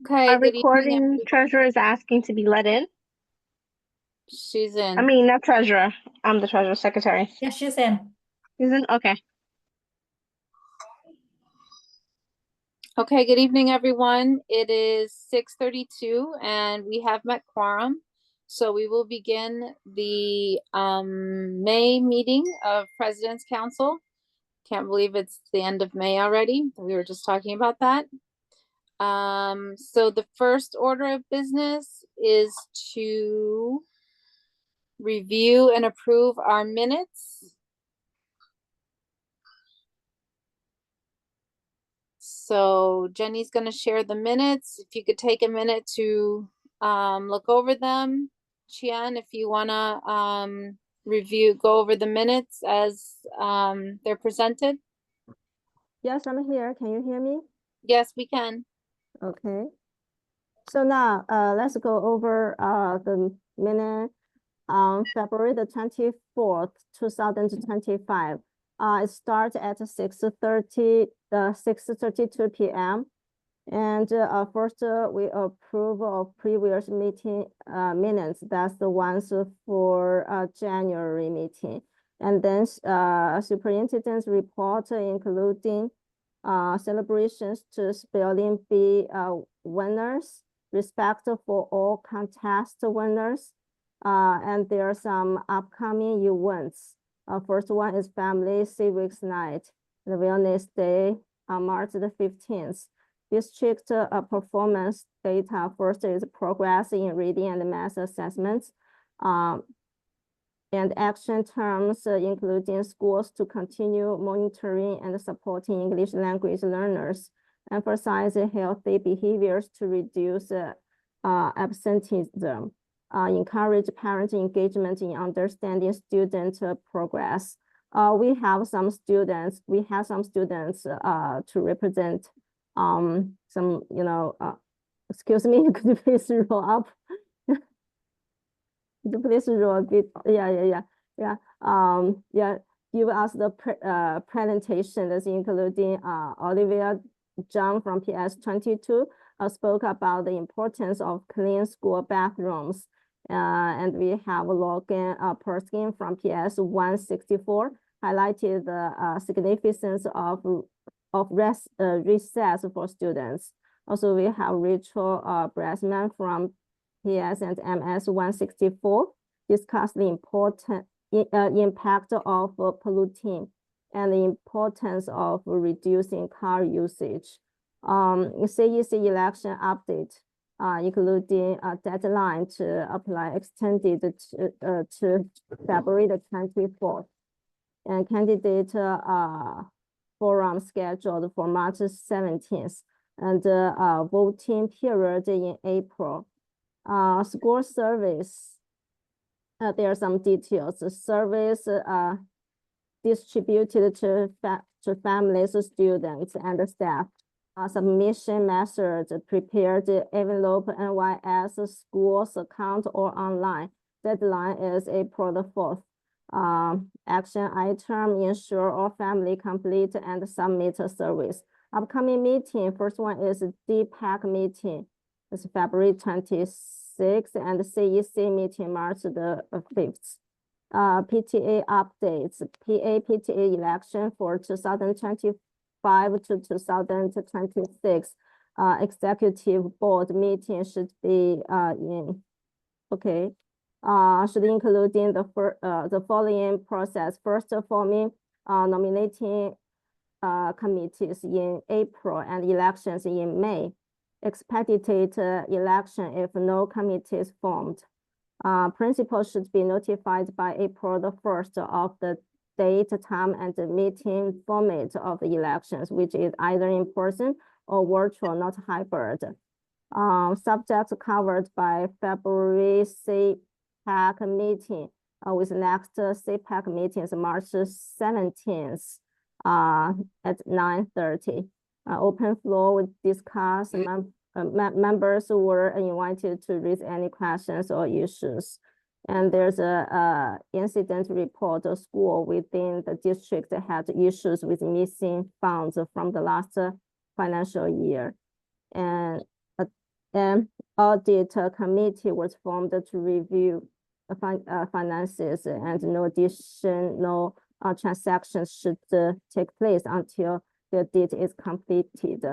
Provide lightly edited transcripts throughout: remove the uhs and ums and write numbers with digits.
Okay, Our good evening. recording treasurer is asking to be let in. She's I in. mean, not treasurer. I'm the treasurer secretary. Yeah, she's in. She's in? Okay. Okay, good evening, everyone. It is 6:32 and we have met quorum. So we will begin the May meeting of President's Council. Can't believe it's the end of May already. We were just talking about that. So the first order of business is to review and approve our minutes. So Jenny's going to share the minutes. If you could take a minute to look over them. Chian, if you want to go over the minutes as they're presented. Yes, I'm here. Can you hear me? Yes, we can. Okay. So now let's go over the minute on February the 24th, 2025. It starts at 6:32 p.m. And first, we approve of previous meeting minutes. That's the ones for January meeting. And then superintendent's report, including celebrations to spelling bee winners, respect for all contest winners. And there are some upcoming events. First one is Family Civics Night, the Wellness Day on March the 15th. District performance data. First is progress in reading and math assessments. And action terms, including schools to continue monitoring and supporting English language learners, emphasize healthy behaviors to reduce absenteeism, encourage parent engagement in understanding student progress. We have some students to represent some, excuse me, could you please roll up? Could you please roll a bit? Yeah. Give us the presentation that's including Olivia Zhang from PS22 spoke about the importance of clean school bathrooms. And we have Logan Perskin from PS164 highlighted the significance of recess for students. Also, we have Rachel Brasman from PS and MS 164 discuss the important impact of polluting and the importance of reducing car usage. CEC election update, including a deadline to apply extended to February the 24th. And candidate forum scheduled for March 17th, and voting period in April. School service, there are some details. The service distributed to families, students, and staff. Submission methods prepared envelope NYS schools account or online. Deadline is April the 4th. Action item, ensure all family complete and submit a service. Upcoming meeting, first one is DPAC meeting. It's February 26th, and CEC meeting March the 5th. PTA updates, PTA election for 2025 to 2026. Executive board meeting should be should include in the following process. First, forming nominating committees in April and elections in May. Expected election if no committee is formed. Principals should be notified by April the 1st of the date, time, and the meeting format of the elections, which is either in person or virtual, not hybrid. Subjects covered by February CPAC meeting, with next CPAC meetings March 17th at 9:30. Open floor with discuss. Members were invited to raise any questions or issues. And there's a incident report. A school within the district had issues with missing funds from the last financial year. And an audit committee was formed to review finances, and no additional transactions should take place until the audit is completed.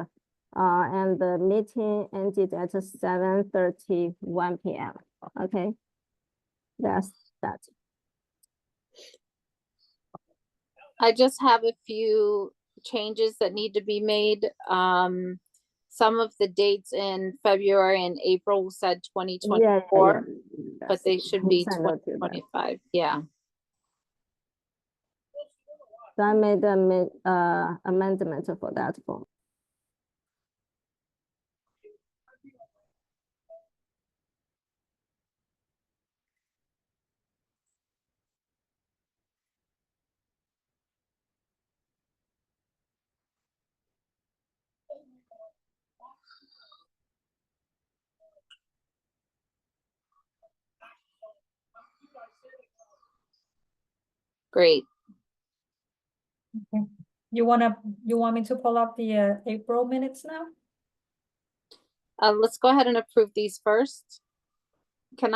And the meeting ended at 7:31 p.m. Okay, that's that. I just have a few changes that need to be made. Some of the dates in February and April said twenty Yeah, yeah, twenty-four, yeah. but they should be Send it to them. 2025. Yeah. So I made an amendment for that form. Great. Okay. You want me to pull up the April minutes now? Let's go ahead and approve these first. Can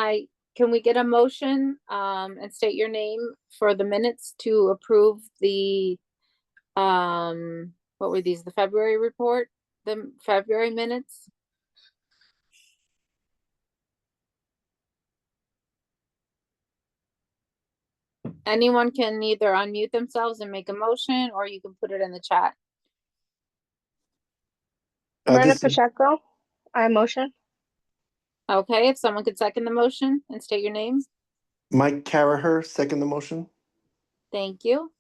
we get a motion, and state your name for the minutes to approve the, what were these, the February report, the February minutes? Anyone can either unmute themselves and make a motion, or you can put it in the chat. Brenda This is Pacheco, I motion. Okay, if someone could second the motion and state your name, Mike Caraher, second the motion. thank you.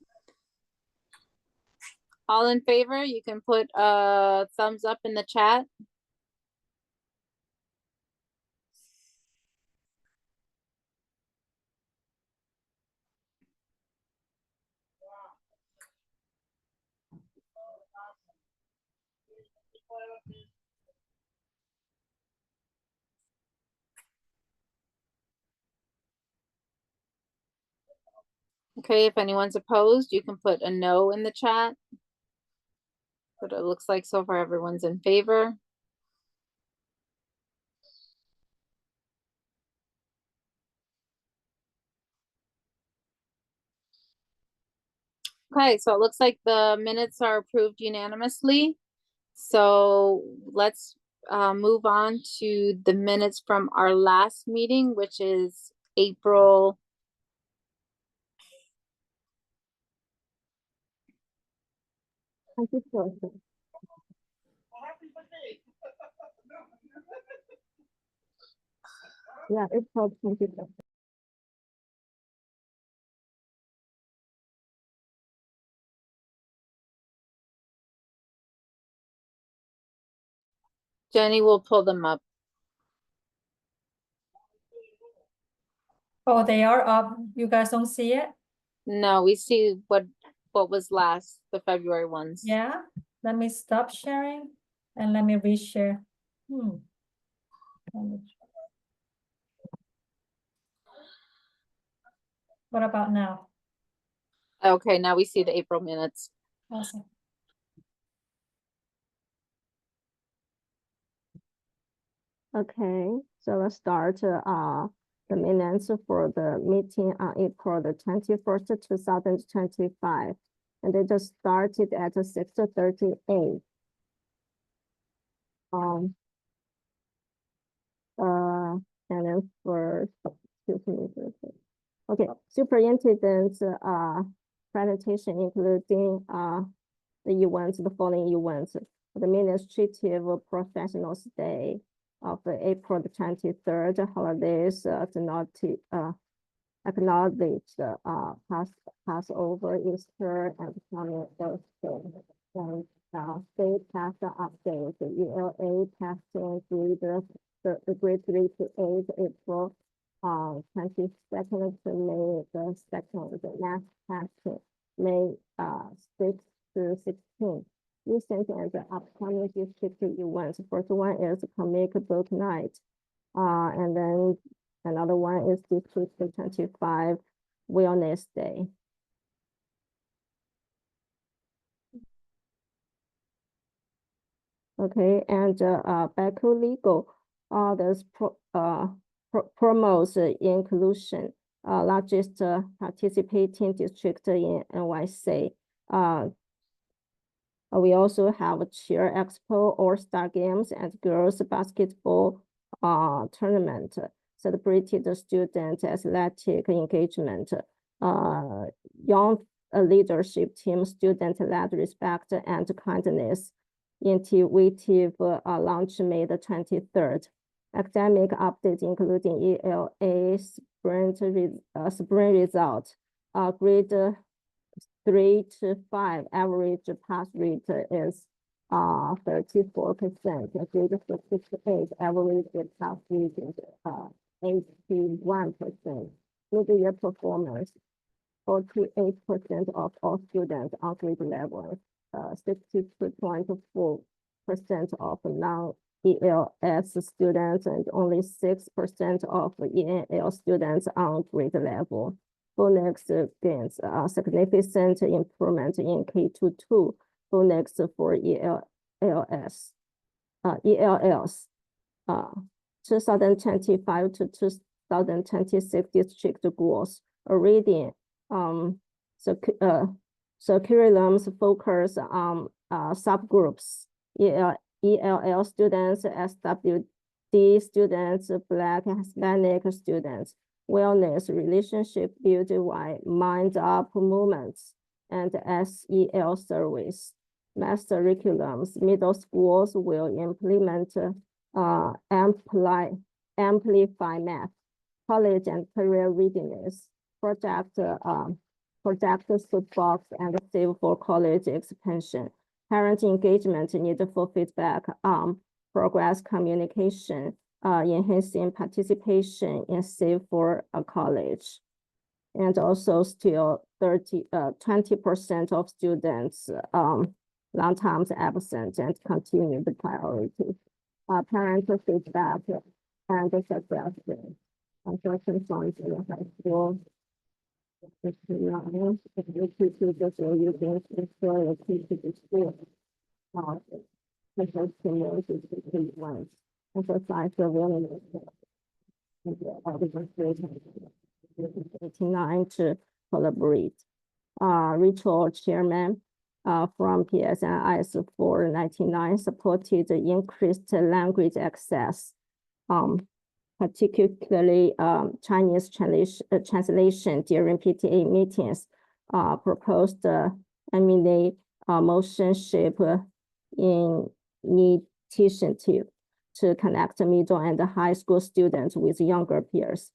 All in favor, you can put a thumbs up in the chat. Okay, if anyone's opposed, you can put a no in the chat. But it looks like so far everyone's in favor. Okay, so it looks like the minutes are approved unanimously. So let's move on to the minutes from our last meeting, which is April. Thank you, sir. Yeah, it's called 24. Jenny will pull them up. Oh, they are up. You guys don't see it? No, we see what was last, the February ones. Yeah, let me stop sharing and let me reshare. Let me try. What about now? Okay, now we see the April minutes. Awesome. Okay, so let's start the minutes for the meeting on April the 21st, 2025. And they just started at 6:38. And then for, excuse me. Okay, superintendent's presentation including the events, the following events: the Administrative Professionals Day of April the 23rd, holidays acknowledge Passover, Easter, and Coming Thursday. And state pass update, the ELA testing the grade 3 to 8 April 22nd to May the 2nd, the math testing May 6th to 16th. Recent and upcoming district events. First one is Comic Book Night. And then another one is District 25 Wellness Day. Okay, and Beco Legal Others promotes inclusion, largest participating district in NYC. We also have a cheer expo, all-star games, and girls basketball tournament, celebrated the student athletic engagement, young leadership team, student-led respect and kindness, intuitive launch May the 23rd. Academic updates including ELA spring result, grade 3 to 5 average pass rate is 34%. Grade 6 to 8 average pass rate is 81%. Mid-year performance, 48% of all students on grade level, 62.4% of non-ELS students, and only 6% of ENL students on grade level. Phonics gains a significant improvement in K-2, phonics for ELS. 2025 to 2026 district goals. Reading curriculums focus on subgroups, ELL students, SWD students, Black and Hispanic students, wellness, relationship building by mind up movements, and SEL service. Master curriculums, middle schools will implement amplify math, college and career readiness, project soapbox, and save for college expansion. Parent engagement needed for feedback on progress communication, enhancing participation in Save for a College. And also still 20% of students long times absent and continue the priority. Parent feedback and suggestions. Unfortunately, from the high school. Emphasize the willingness to collaborate. Ritual chairman from PSNIS 499 supported the increased language access, particularly Chinese translation during PTA meetings, proposed MNA motion shape initiative to connect middle and high school students with younger peers.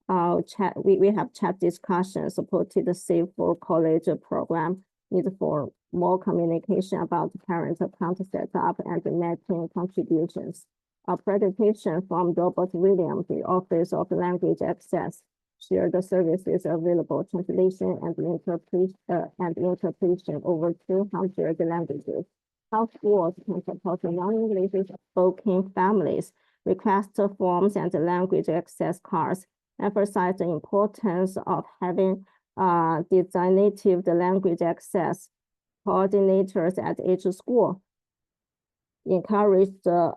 We have chat discussions, supported the Save for College program, need for more communication about parent account setup and netting contributions. A presentation from Robert Williams, the Office of Language Access, shared the services available, translation and interpretation over 200 languages. How schools can support non-English spoken families, request forms and language access cards, emphasize the importance of having designated language access coordinators at each school, encourage the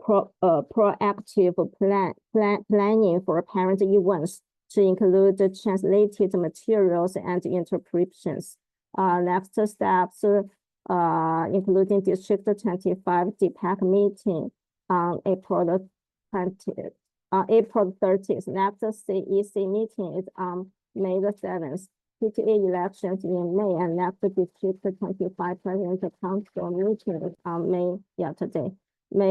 proactive planning for parent events to include the translated materials and interpretations. Next steps, including District 25 DPAC meeting on April 30th. Next CEC meeting is on May the 7th. PTA elections in May, and next District 25 President Council meeting is on May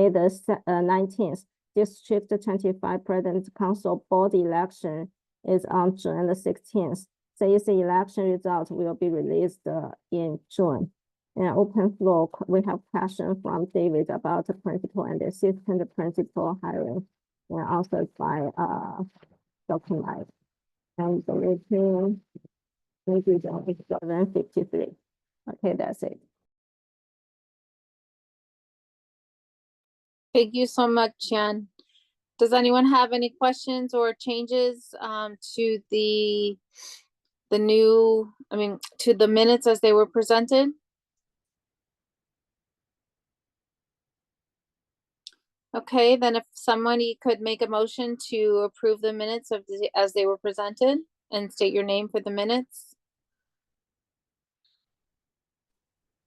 the 19th. District 25 President Council Board election is on June the 16th. CEC election results will be released in June. And open floor, we have question from David about the principal and the assistant principal hiring, and answered by Dr. Mike. And the meeting will be done at 7:53. Okay, that's it. Thank you so much, Jan. Does anyone have any questions or changes to the to the minutes as they were presented? Okay, then if somebody could make a motion to approve the minutes as they were presented and state your name for the minutes.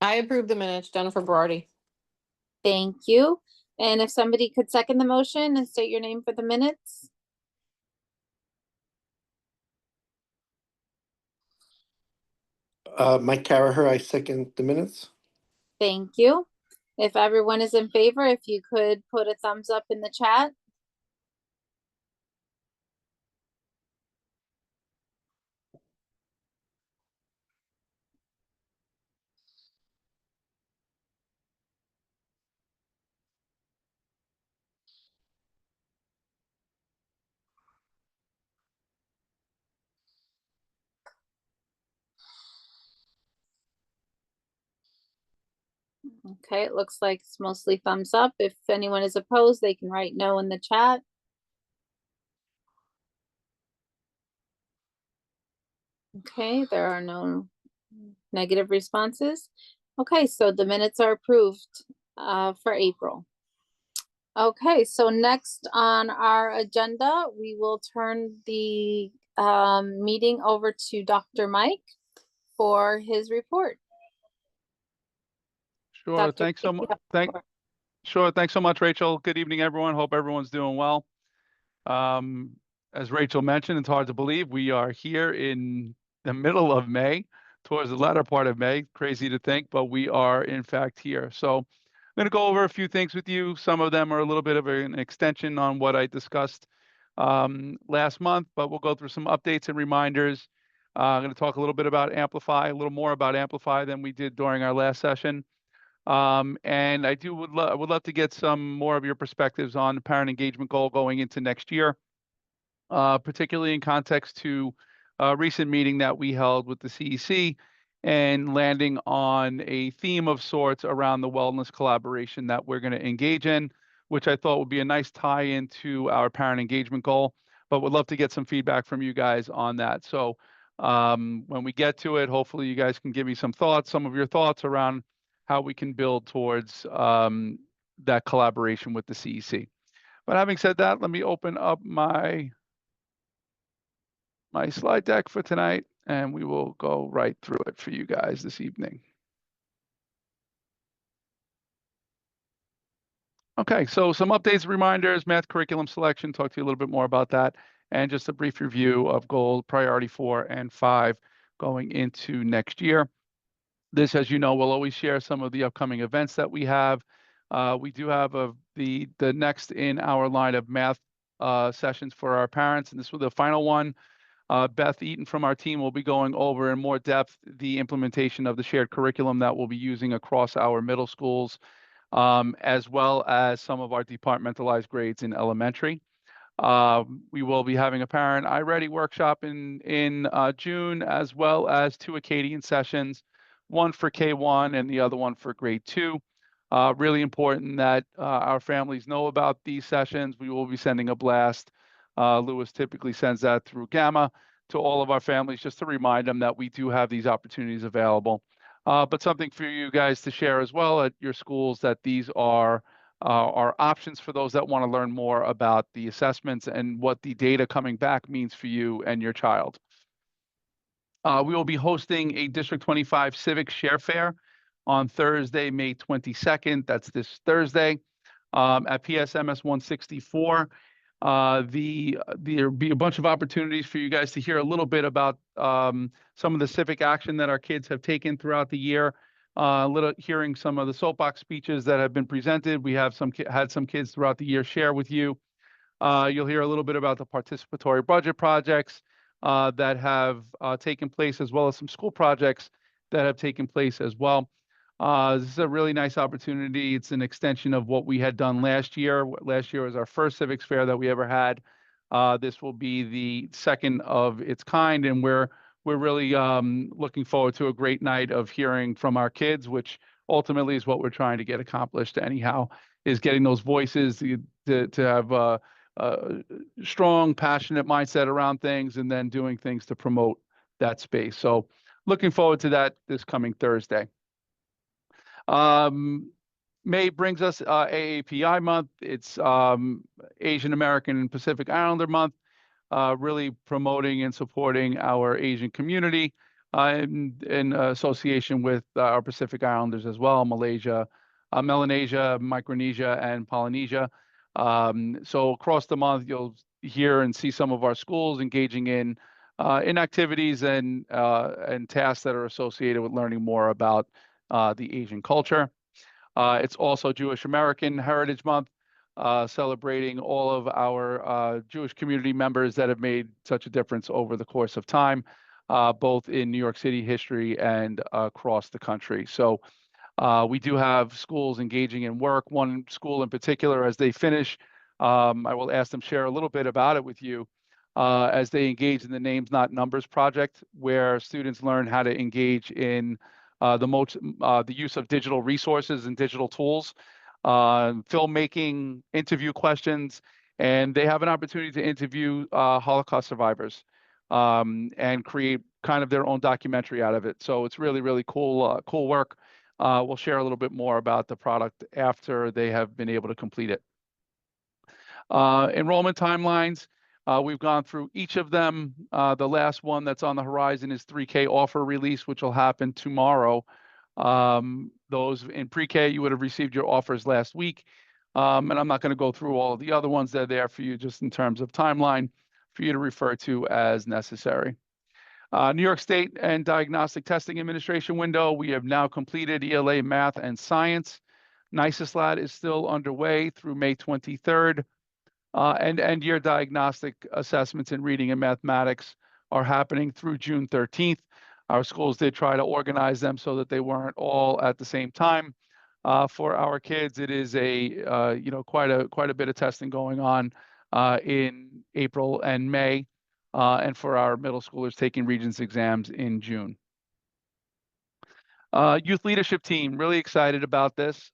I approve the minutes, Jennifer Berardi. Thank you. And if somebody could second the motion and state your name for the minutes. Mike Caraher, I second the minutes. Thank you. If everyone is in favor, if you could put a thumbs up in the chat. Okay, it looks like it's mostly thumbs up. If anyone is opposed, they can write no in the chat. Okay, there are no negative responses. Okay, so the minutes are approved for April. Okay, so next on our agenda, we will turn the meeting over to Dr. Mike for his report. Sure, Dr. thanks so Mike, you much. have the floor. Sure, thanks so much, Rachel. Good evening, everyone. Hope everyone's doing well. As Rachel mentioned, it's hard to believe we are here in the middle of May, towards the latter part of May. Crazy to think, but we are in fact here. So I'm going to go over a few things with you. Some of them are a little bit of an extension on what I discussed last month, but we'll go through some updates and reminders. I'm going to talk a little bit about Amplify, a little more about Amplify than we did during our last session. And I would love to get some more of your perspectives on the parent engagement goal going into next year, particularly in context to a recent meeting that we held with the CEC and landing on a theme of sorts around the wellness collaboration that we're going to engage in, which I thought would be a nice tie into our parent engagement goal, but would love to get some feedback from you guys on that. So when we get to it, hopefully you guys can give me some of your thoughts around how we can build towards that collaboration with the CEC. But having said that, let me open up my slide deck for tonight, and we will go right through it for you guys this evening. Okay, so some updates, reminders, math curriculum selection, talk to you a little bit more about that, and just a brief review of goal priority 4 and 5 going into next year. This, as you know, we'll always share some of the upcoming events that we have. We do have the next in our line of math sessions for our parents, and this was the final one. Beth Eaton from our team will be going over in more depth the implementation of the shared curriculum that we'll be using across our middle schools, as well as some of our departmentalized grades in elementary. We will be having a Parent iReady workshop in June, as well as 2 Acadian sessions, one for K1 and the other one for grade 2. Really important that our families know about these sessions. We will be sending a blast. Lewis typically sends that through Gamma to all of our families just to remind them that we do have these opportunities available. But something for you guys to share as well at your schools, that these are options for those that want to learn more about the assessments and what the data coming back means for you and your child. We will be hosting a District 25 Civic Share Fair on Thursday, May 22nd. That's this Thursday at PSMS 164. There'll be a bunch of opportunities for you guys to hear a little bit about some of the civic action that our kids have taken throughout the year. Hearing some of the soapbox speeches that have been presented. We have had some kids throughout the year share with you. You'll hear a little bit about the participatory budget projects that have taken place, as well as some school projects that have taken place as well. This is a really nice opportunity. It's an extension of what we had done last year. Last year was our first civics fair that we ever had. This will be the second of its kind, and we're really looking forward to a great night of hearing from our kids, which ultimately is what we're trying to get accomplished anyhow, is getting those voices to have a strong, passionate mindset around things, and then doing things to promote that space. So looking forward to that this coming Thursday. May brings us AAPI month. It's Asian American and Pacific Islander month, really promoting and supporting our Asian community in association with our Pacific Islanders as well, Malaysia, Melanesia, Micronesia, and Polynesia. So across the month, you'll hear and see some of our schools engaging in activities and tasks that are associated with learning more about the Asian culture. It's also Jewish American Heritage Month, celebrating all of our Jewish community members that have made such a difference over the course of time, both in New York City history and across the country. So we do have schools engaging in work. One school in particular, as they finish, I will ask them share a little bit about it with you, as they engage in the Names Not Numbers project, where students learn how to engage in the use of digital resources and digital tools, filmmaking, interview questions, and they have an opportunity to interview Holocaust survivors and create kind of their own documentary out of it. So it's really, really cool, cool work. We'll share a little bit more about the product after they have been able to complete it. Enrollment timelines. We've gone through each of them. The last one that's on the horizon is 3K offer release, which will happen tomorrow. Those in pre-K, you would have received your offers last week. And I'm not going to go through all of the other ones that are there for you, just in terms of timeline for you to refer to as necessary. New York State and Diagnostic Testing Administration window, we have now completed ELA Math and Science. NYSESLAT is still underway through May 23rd. And end-year diagnostic assessments in reading and mathematics are happening through June 13th. Our schools did try to organize them so that they weren't all at the same time. For our kids, it is quite a bit of testing going on in April and May, and for our middle schoolers taking Regents exams in June. Youth leadership team, really excited about this.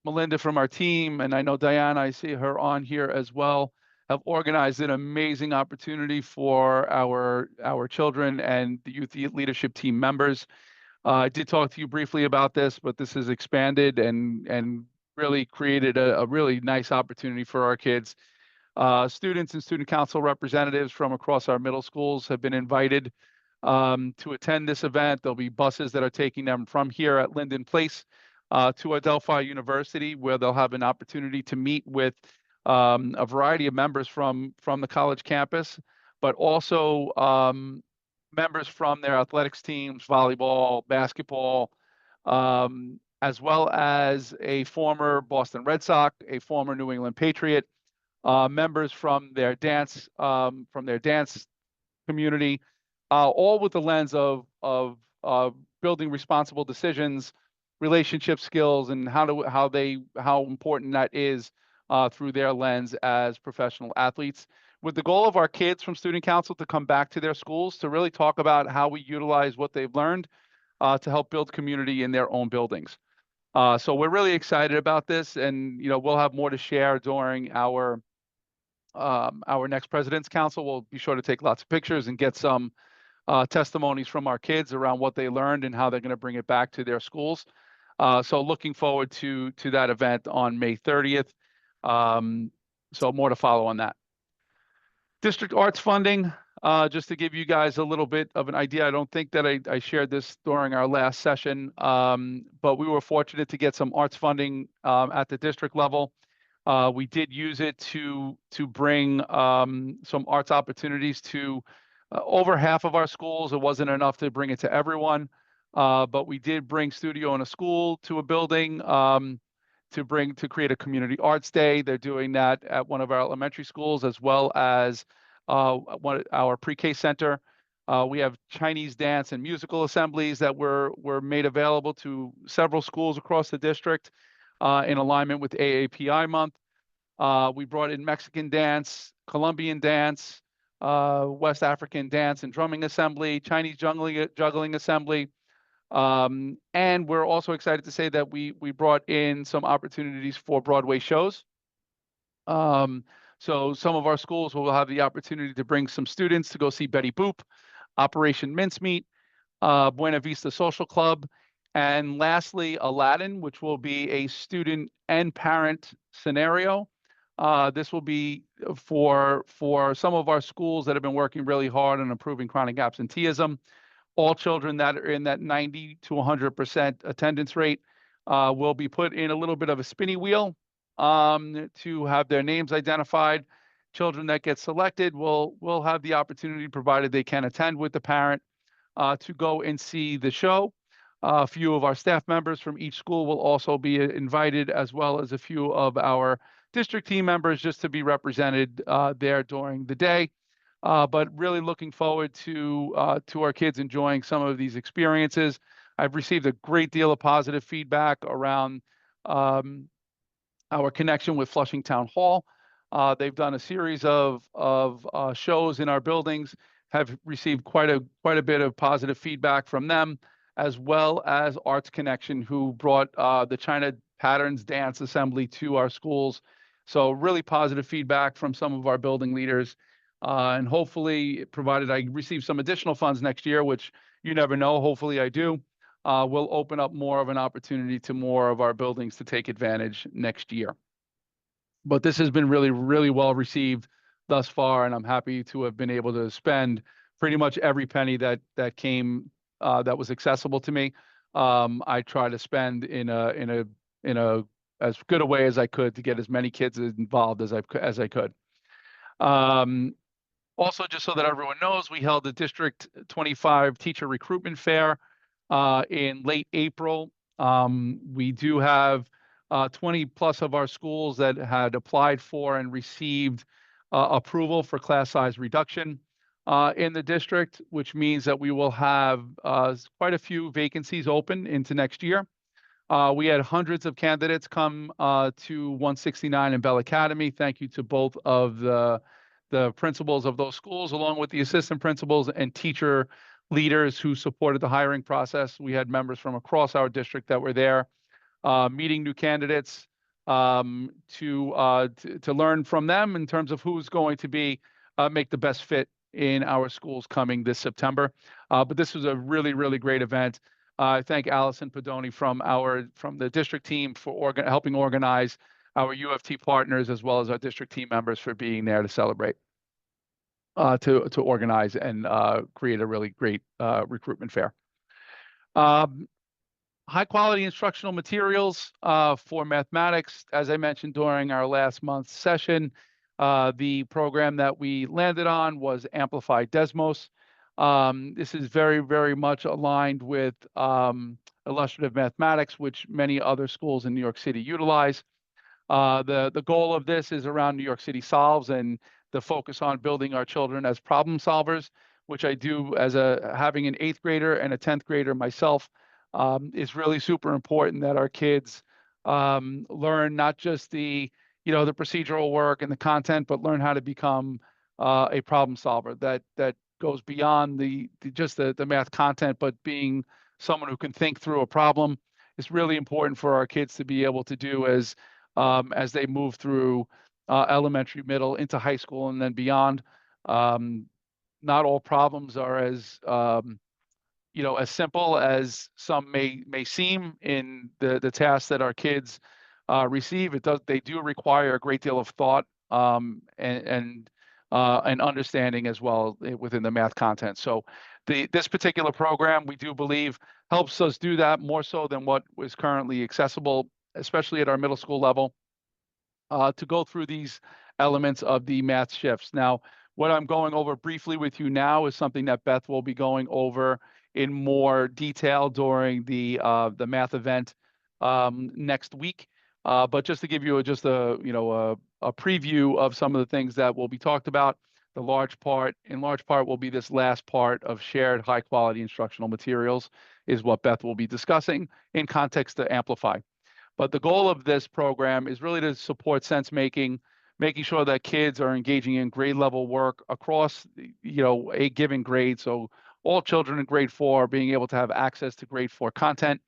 Melinda from our team, and I know Diana, I see her on here as well, have organized an amazing opportunity for our children and the youth leadership team members. I did talk to you briefly about this, but this has expanded and really created a really nice opportunity for our kids. Students and student council representatives from across our middle schools have been invited to attend this event. There'll be buses that are taking them from here at Linden Place to Adelphi University, where they'll have an opportunity to meet with a variety of members from the college campus, but also members from their athletics teams, volleyball, basketball, as well as a former Boston Red Sox, a former New England Patriot, members from their dance community, all with the lens of building responsible decisions, relationship skills, and how important that is through their lens as professional athletes, with the goal of our kids from student council to come back to their schools to really talk about how we utilize what they've learned to help build community in their own buildings. So we're really excited about this, and we'll have more to share during our next President's Council. We'll be sure to take lots of pictures and get some testimonies from our kids around what they learned and how they're going to bring it back to their schools. So looking forward to that event on May 30th. So more to follow on that. District arts funding, just to give you guys a little bit of an idea. I don't think that I shared this during our last session, but we were fortunate to get some arts funding at the district level. We did use it to bring some arts opportunities to over half of our schools. It wasn't enough to bring it to everyone, but we did bring Studio in a School to a building to create a community arts day. They're doing that at one of our elementary schools, as well as our pre-K center. We have Chinese dance and musical assemblies that were made available to several schools across the district in alignment with AAPI month. We brought in Mexican dance, Colombian dance, West African dance and drumming assembly, Chinese juggling assembly. And we're also excited to say that we brought in some opportunities for Broadway shows. So some of our schools will have the opportunity to bring some students to go see Betty Boop, Operation Mincemeat, Buena Vista Social Club, And lastly, Aladdin, which will be a student and parent scenario. This will be for some of our schools that have been working really hard on improving chronic absenteeism. All children that are in that 90 to 100% attendance rate will be put in a little bit of a spinny wheel to have their names identified. Children that get selected will have the opportunity, provided they can attend with the parent, to go and see the show. A few of our staff members from each school will also be invited, as well as a few of our district team members, just to be represented there during the day. But really looking forward to our kids enjoying some of these experiences. I've received a great deal of positive feedback around our connection with Flushing Town Hall. They've done a series of shows in our buildings, have received quite a bit of positive feedback from them, as well as Arts Connection, who brought the China Patterns Dance Assembly to our schools. So really positive feedback from some of our building leaders. And hopefully, provided I receive some additional funds next year, which you never know, hopefully I do, we'll open up more of an opportunity to more of our buildings to take advantage next year. But this has been really, really well received thus far, and I'm happy to have been able to spend pretty much every penny that came that was accessible to me. I try to spend in a as good a way as I could to get as many kids involved as I could. Also, just so that everyone knows, we held the District 25 Teacher Recruitment Fair in late April. We do have 20 plus of our schools that had applied for and received approval for class size reduction in the district, which means that we will have quite a few vacancies open into next year. We had hundreds of candidates come to 169 and Bell Academy. Thank you to both of the principals of those schools, along with the assistant principals and teacher leaders who supported the hiring process. We had members from across our district that were there, meeting new candidates to learn from them in terms of who's going to be make the best fit in our schools coming this September. But this was a really, really great event. I thank Allison Pedoni from the district team for helping organize, our UFT partners, as well as our district team members, for being there to celebrate, to organize and create a really great recruitment fair. High quality instructional materials for mathematics. As I mentioned during our last month's session, the program that we landed on was Amplify Desmos. This is very, very much aligned with illustrative mathematics, which many other schools in New York City utilize. The goal of this is around New York City Solves and the focus on building our children as problem solvers, which I do as having an 8th grader and a 10th grader myself. Is really super important that our kids learn not just the procedural work and the content, but learn how to become a problem solver that goes beyond just the math content, but being someone who can think through a problem. Is really important for our kids to be able to do as they move through elementary, middle, into high school, and then beyond. Not all problems are as as simple as some may seem in the tasks that our kids receive. They do require a great deal of thought and understanding as well within the math content. So this particular program, we do believe, helps us do that more so than what was currently accessible, especially at our middle school level, to go through these elements of the math shifts. Now, what I'm going over briefly with you now is something that Beth will be going over in more detail during the math event next week. But just to give you a preview of some of the things that will be talked about, in large part will be this last part of shared high quality instructional materials is what Beth will be discussing in context to Amplify. But the goal of this program is really to support sense making sure that kids are engaging in grade level work across a given grade. So all children in grade 4 being able to have access to grade 4 content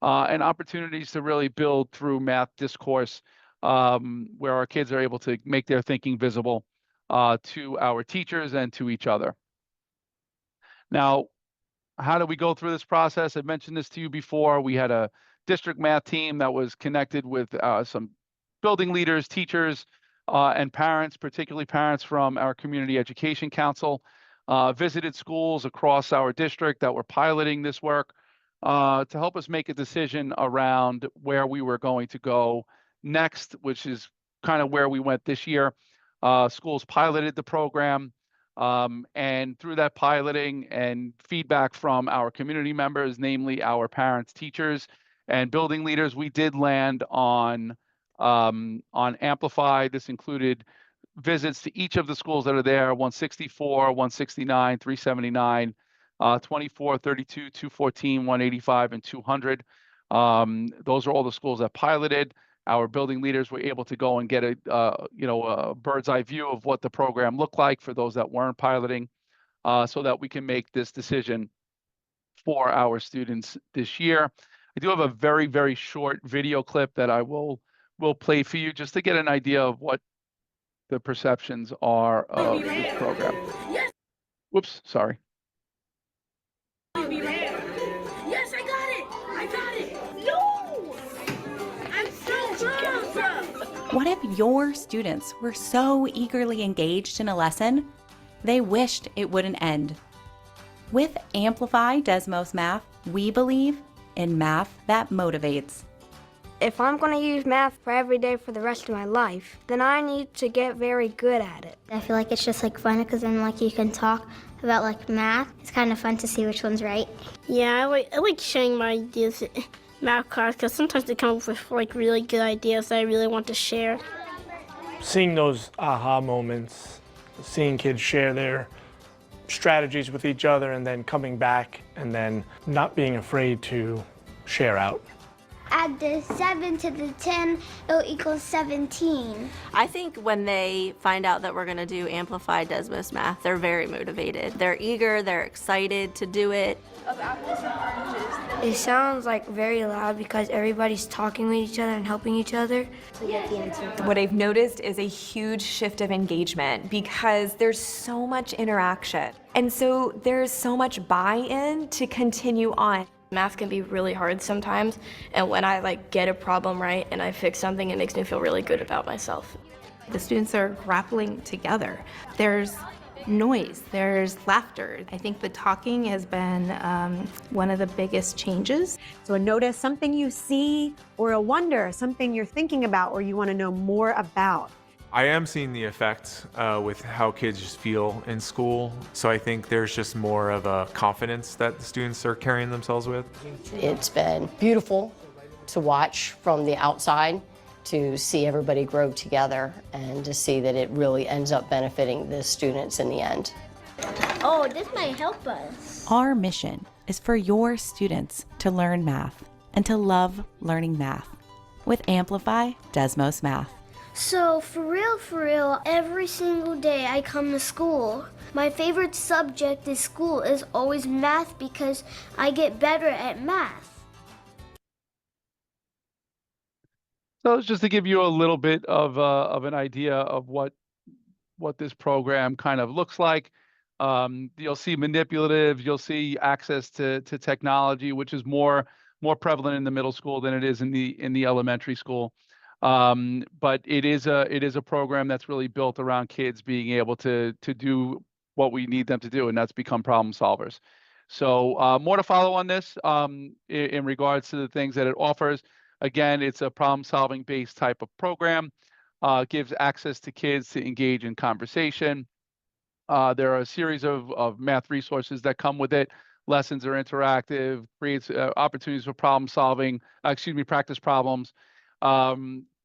and opportunities to really build through math discourse, where our kids are able to make their thinking visible to our teachers and to each other. Now, how do we go through this process? I mentioned this to you before. We had a district math team that was connected with some building leaders, teachers, and parents, particularly parents from our Community Education Council, visited schools across our district that were piloting this work to help us make a decision around where we were going to go next, which is kind of where we went this year. Schools piloted the program. And through that piloting and feedback from our community members, namely our parents, teachers, and building leaders, we did land on Amplify. This included visits to each of the schools that are there: 164, 169, 379, 24, 32, 214, 185, and 200. Those are all the schools that piloted. Our building leaders were able to go and get a bird's eye view of what the program looked like for those that weren't piloting, so that we can make this decision for our students this year. I do have a very, very short video clip that I will play for you just to get an idea of what the perceptions are of this program. Whoops, sorry. Yes, I got it! I got it! No! I'm so close! What if your students were so eagerly engaged in a lesson, they wished it wouldn't end? With Amplify Desmos Math, we believe in math that motivates. If I'm going to use math for every day for the rest of my life, then I need to get very good at it. I feel like it's just like fun because then like you can talk about like math. It's kind of fun to see which one's right. Yeah, I like sharing my ideas in math class because sometimes they come up with like really good ideas that I really want to share. Seeing those aha moments, seeing kids share their strategies with each other and then coming back and then not being afraid to share out. Add the 7 to the 10, it'll equal 17. I think when they find out that we're going to do Amplified Desmos Math, they're very motivated. They're eager, they're excited to do it. It sounds like very loud because everybody's talking with each other and helping each other. What I've noticed is a huge shift of engagement because there's so much interaction. And so there's so much buy-in to continue on. Math can be really hard sometimes, and when I get a problem right and I fix something, it makes me feel really good about myself. The students are grappling together. There's noise, there's laughter. I think the talking has been one of the biggest changes. So a notice, something you see, or a wonder, something you're thinking about or you want to know more about. I am seeing the effect with how kids just feel in school. So I think there's just more of a confidence that the students are carrying themselves with. It's been beautiful to watch from the outside, to see everybody grow together and to see that it really ends up benefiting the students in the end. Oh, this might help us. Our mission is for your students to learn math and to love learning math with Amplify Desmos Math. So, for real, every single day I come to school. My favorite subject in school is always math because I get better at math. So it's just to give you a little bit of an idea of what this program kind of looks like. You'll see manipulative, you'll see access to technology, which is more prevalent in the middle school than it is in the elementary school. But it is a program that's really built around kids being able to do what we need them to do, and that's become problem solvers. So more to follow on this in regards to the things that it offers. Again, it's a problem-solving based type of program, gives access to kids to engage in conversation. There are a series of math resources that come with it. Lessons are interactive, creates opportunities for problem solving, practice problems.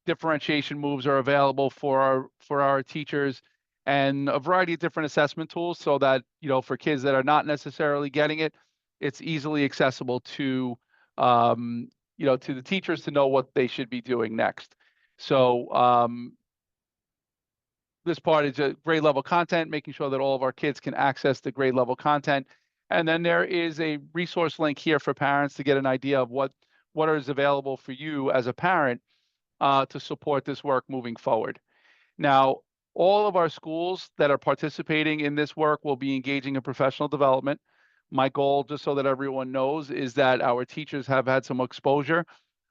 Differentiation moves are available for our teachers, and a variety of different assessment tools so that, for kids that are not necessarily getting it, it's easily accessible to to the teachers to know what they should be doing next. So this part is a grade level content, making sure that all of our kids can access the grade level content. And then there is a resource link here for parents to get an idea of what is available for you as a parent to support this work moving forward. Now, all of our schools that are participating in this work will be engaging in professional development. My goal, just so that everyone knows, is that our teachers have had some exposure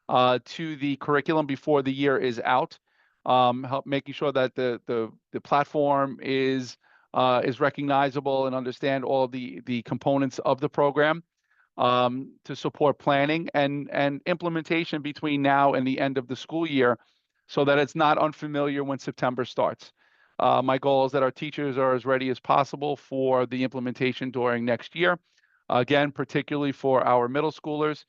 to the curriculum before the year is out, making sure that the platform is recognizable and understand all the components of the program, to support planning and implementation between now and the end of the school year, so that it's not unfamiliar when September starts. My goal is that our teachers are as ready as possible for the implementation during next year. Again, particularly for our middle schoolers,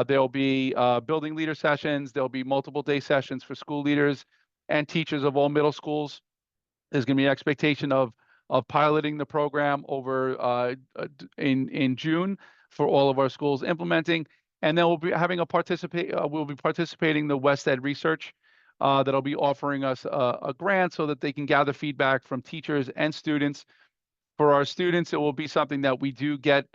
there'll be building leader sessions. There'll be multiple day sessions for school leaders and teachers of all middle schools. There's going to be an expectation of piloting the program over in June for all of our schools implementing, and then we'll be having we'll be participating in the West Ed research that'll be offering us a grant so that they can gather feedback from teachers and students. For our students, it will be something that we do get,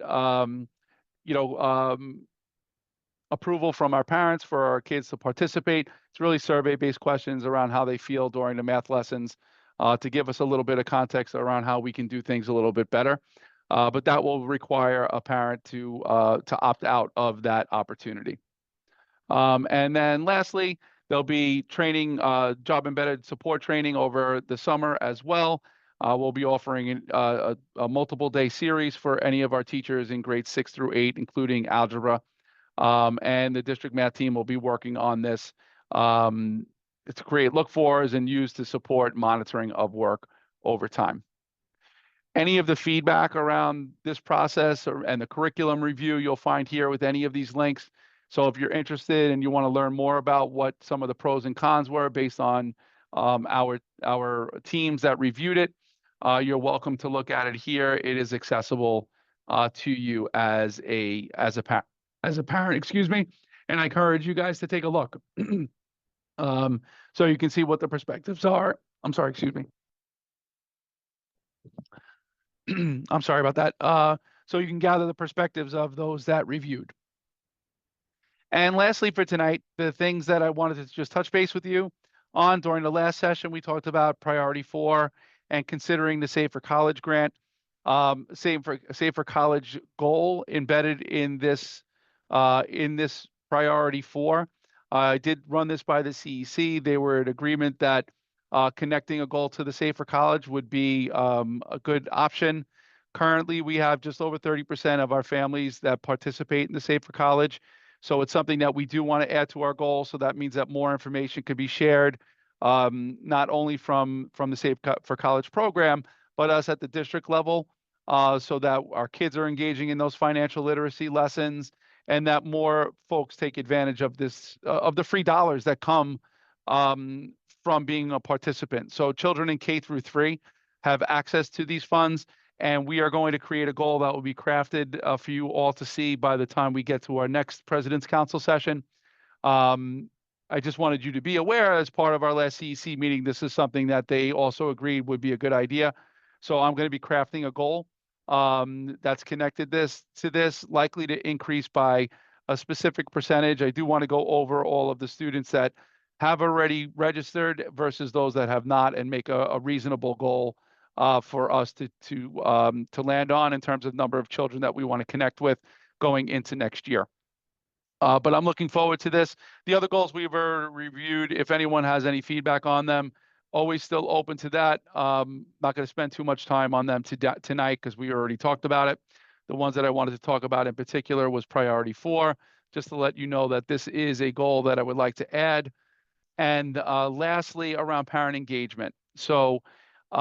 approval from our parents for our kids to participate. It's really survey-based questions around how they feel during the math lessons, to give us a little bit of context around how we can do things a little bit better. But that will require a parent to opt out of that opportunity. And then lastly, there'll be training, job embedded support training over the summer as well. We'll be offering a multiple day series for any of our teachers in grades 6 through 8, including algebra. And the district math team will be working on this to create look-fors and use to support monitoring of work over time. Any of the feedback around this process and the curriculum review you'll find here with any of these links. So if you're interested and you want to learn more about what some of the pros and cons were based on our teams that reviewed it, you're welcome to look at it here. It is accessible to you as a parent, excuse me, and I encourage you guys to take a look. So you can see what the perspectives are. I'm sorry, excuse me. I'm sorry about that. So you can gather the perspectives of those that reviewed. And lastly for tonight, the things that I wanted to just touch base with you on during the last session, we talked about priority 4 and considering the Safer College grant, Safer College goal embedded in this priority 4. I did run this by the CEC. They were in agreement that connecting a goal to the Safer College would be a good option. Currently, we have just over 30% of our families that participate in the Safer College. So it's something that we do want to add to our goal. So that means that more information could be shared, not only from the Safe for College program, but us at the district level, so that our kids are engaging in those financial literacy lessons, and that more folks take advantage of this, of the free dollars that come from being a participant. So children in K through 3 have access to these funds, and we are going to create a goal that will be crafted for you all to see by the time we get to our next President's Council session. I just wanted you to be aware, as part of our last CEC meeting, this is something that they also agreed would be a good idea. So I'm going to be crafting a goal that's connected to this, likely to increase by a specific percentage. I do want to go over all of the students that have already registered versus those that have not, and make a reasonable goal for us to land on in terms of number of children that we want to connect with going into next year. But I'm looking forward to this. The other goals we've reviewed, if anyone has any feedback on them, always still open to that. Not going to spend too much time on them tonight because we already talked about it. The ones that I wanted to talk about in particular was priority 4, just to let you know that this is a goal that I would like to add. And lastly, around parent engagement. So the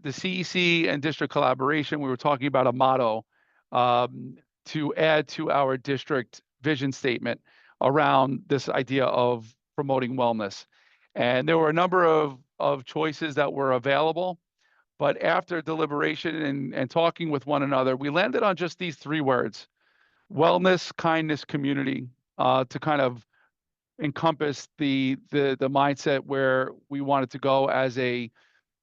CEC and district collaboration, we were talking about a motto to add to our district vision statement around this idea of promoting wellness. And there were a number of choices that were available, but after deliberation and talking with one another, we landed on just these 3 words: wellness, kindness, community, to kind of encompass the mindset where we wanted to go as a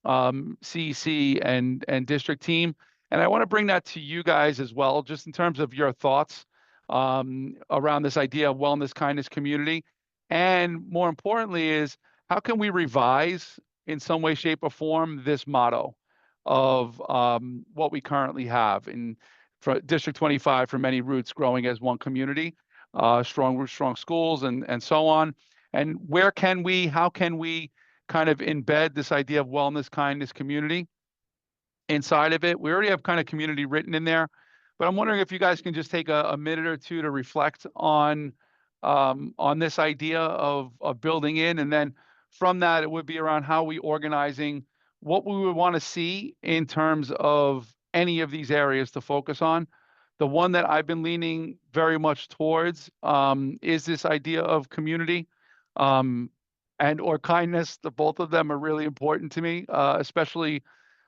CEC and district team. And I want to bring that to you guys as well, just in terms of your thoughts around this idea of wellness, kindness, community. And more importantly is, how can we revise in some way, shape, or form this motto of what we currently have? And for District 25 for many roots growing as one community, strong roots, strong schools, and so on. And how can we kind of embed this idea of wellness, kindness, community inside of it? We already have kind of community written in there, but I'm wondering if you guys can just take a minute or two to reflect on this idea of building in, and then from that, it would be around how we organizing what we would want to see in terms of any of these areas to focus on. The one that I've been leaning very much towards is this idea of community and or kindness. The both of them are really important to me, especially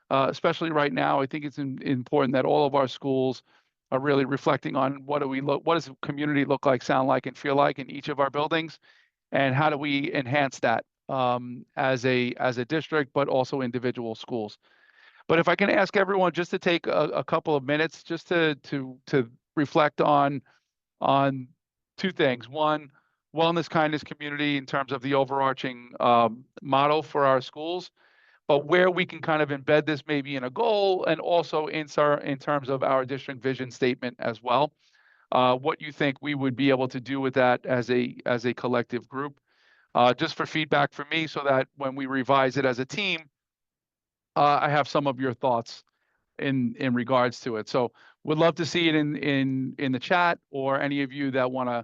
right now. I think it's important that all of our schools are really reflecting on what does community look like, sound like, and feel like in each of our buildings, and how do we enhance that as a district, but also individual schools. But if I can ask everyone just to take a couple of minutes just to reflect on two things. One, wellness, kindness, community in terms of the overarching motto for our schools, but where we can kind of embed this maybe in a goal, and also in terms of our district vision statement as well. What you think we would be able to do with that as a collective group, just for feedback from me, so that when we revise it as a team, I have some of your thoughts in regards to it. So would love to see it in the chat, or any of you that want to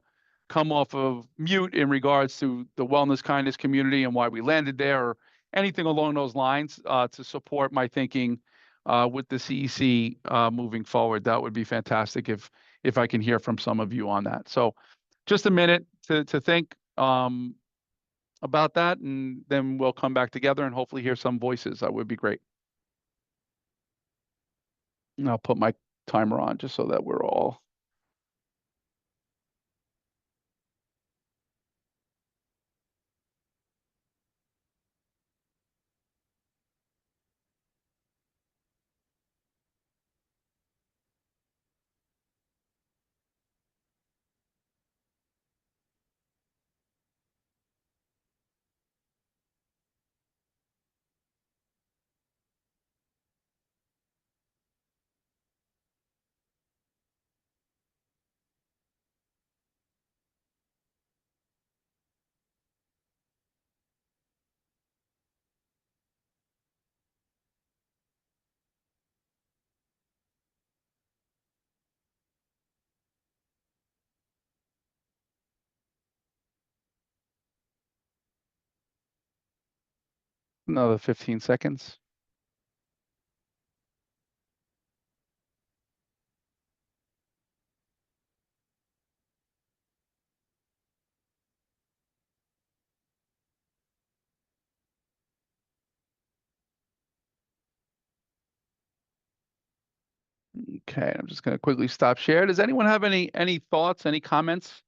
come off of mute in regards to the wellness, kindness, community, and why we landed there, or anything along those lines to support my thinking with the CEC moving forward. That would be fantastic if I can hear from some of you on that. So just a minute to think about that, and then we'll come back together and hopefully hear some voices. That would be great. And I'll put my timer on just so that we're all. Another 15 seconds. Okay, I'm just going to quickly stop share. Does anyone have any thoughts, any comments?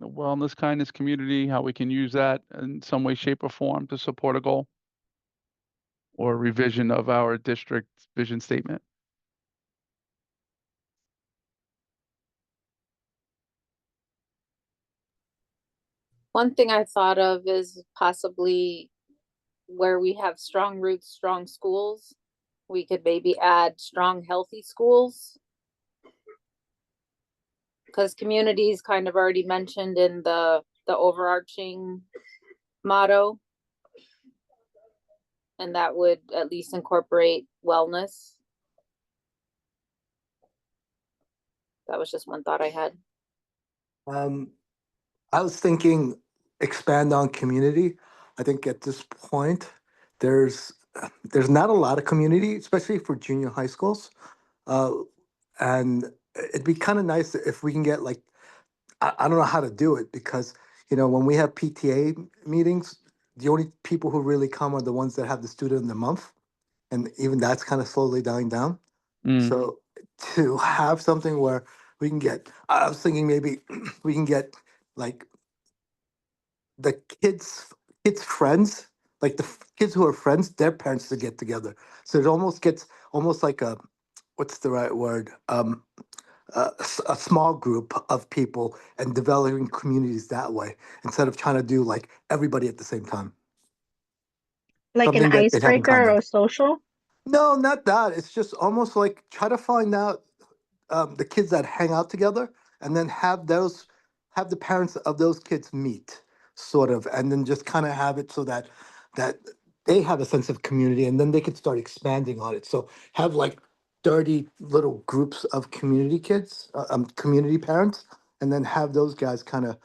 The wellness, kindness, community, how we can use that in some way, shape, or form to support a goal or revision of our district vision statement. One thing I thought of is possibly where we have strong roots, strong schools, we could maybe add strong, healthy schools. Because community is kind of already mentioned in the overarching motto. And that would at least incorporate wellness. That was just one thought I had. I was thinking expand on community. I think at this point, there's not a lot of community, especially for junior high schools. And it'd be kind of nice if we can get like, I don't know how to do it, because, when we have PTA meetings, the only people who really come are the ones that have the student of the month. And even that's kind of slowly dying down. So to have something where we can get, I was thinking maybe we can get like the kids' friends, like the kids who are friends, their parents to get together. So it almost gets like a, what's the right word? A small group of people, and developing communities that way, instead of trying to do like everybody at the same time. Like an something that they haven't kind icebreaker of. or social? No, not that. It's just almost like try to find out the kids that hang out together, and then have the parents of those kids meet, sort of, and then just kind of have it so that they have a sense of community, and then they could start expanding on it. So have like 30 little groups of community kids, community parents, and then have those guys kind of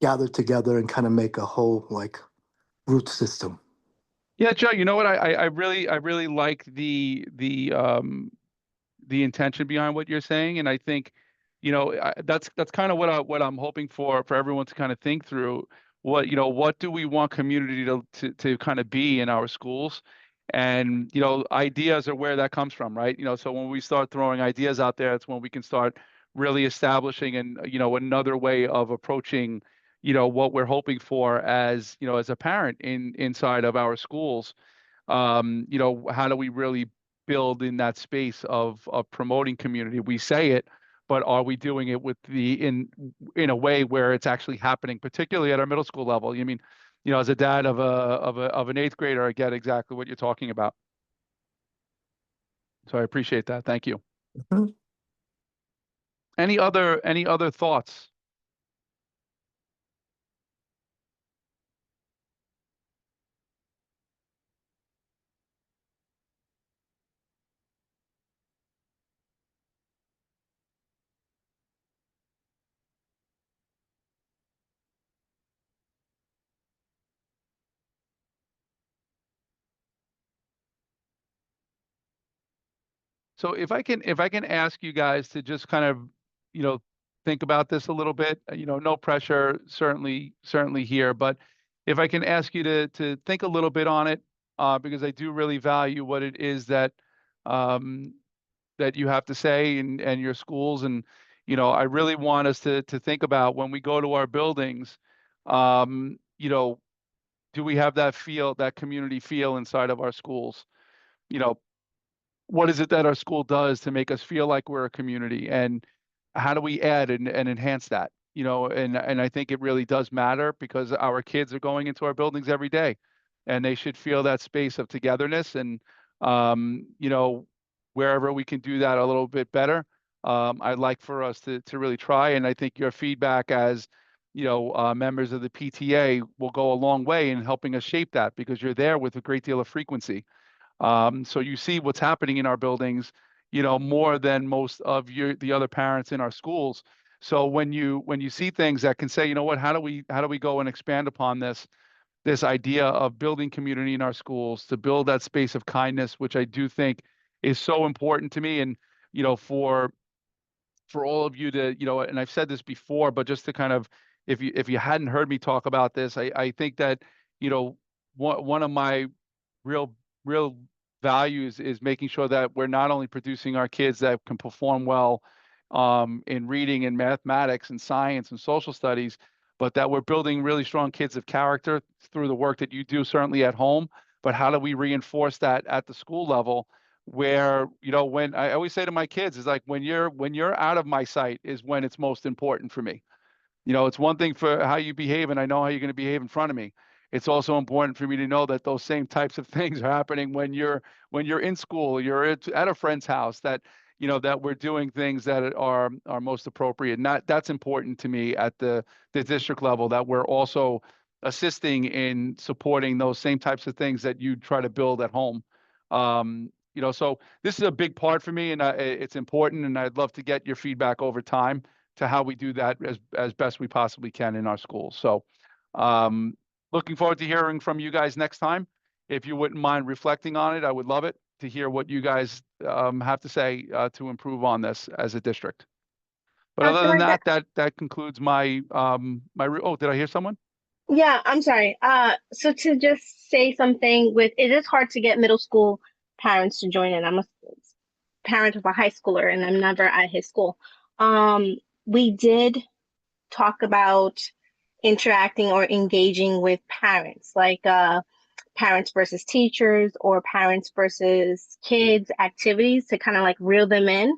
gather together and kind of make a whole like root system. Yeah, Joe, you know what? I really like the intention behind what you're saying, and I think, that's kind of what I'm hoping for everyone to kind of think through. What do we want community to kind of be in our schools? And ideas are where that comes from, right? So when we start throwing ideas out there, it's when we can start really establishing another way of approaching what we're hoping for as a parent inside of our schools. How do we really build in that space of promoting community? We say it, but are we doing it in a way where it's actually happening, particularly at our middle school level? I mean, as a dad of an eighth grader, I get exactly what you're talking about. So I appreciate that. Thank you. Mhm. Any other thoughts? So if I can ask you guys to just kind of, think about this a little bit, no pressure, certainly here, but if I can ask you to think a little bit on it, because I do really value what it is that that you have to say and your schools, and I really want us to think about when we go to our buildings, do we have that community feel inside of our schools? What is it that our school does to make us feel like we're a community, and how do we add and enhance that? And I think it really does matter because our kids are going into our buildings every day, and they should feel that space of togetherness. And wherever we can do that a little bit better, I'd like for us to really try. And I think your feedback as members of the PTA will go a long way in helping us shape that, because you're there with a great deal of frequency. So you see what's happening in our buildings, more than most of the other parents in our schools. So when you see things that can say, what, how do we go and expand upon this idea of building community in our schools, to build that space of kindness, which I do think is so important to me. And for all of you to, and I've said this before, but just to kind of, if you hadn't heard me talk about this, I think that one of my real values is making sure that we're not only producing our kids that can perform well in reading and mathematics and science and social studies, but that we're building really strong kids of character through the work that you do certainly at home. But how do we reinforce that at the school level, where when I always say to my kids is like, when you're out of my sight is when it's most important for me. It's one thing for how you behave, and I know how you're going to behave in front of me. It's also important for me to know that those same types of things are happening when you're in school, you're at a friend's house, that that we're doing things that are most appropriate. And that's important to me at the district level, that we're also assisting in supporting those same types of things that you try to build at home. So this is a big part for me, and it's important, and I'd love to get your feedback over time to how we do that as best we possibly can in our schools. So looking forward to hearing from you guys next time. If you wouldn't mind reflecting on it, I would love it to hear what you guys have to say to improve on this as a district. But other than that concludes my oh, did I hear someone? Yeah, I'm sorry. So to just say something it is hard to get middle school parents to join in. I'm a parent of a high schooler, and I'm never at his school. We did talk about interacting or engaging with parents, like parents versus teachers or parents versus kids activities, to kind of like reel them in.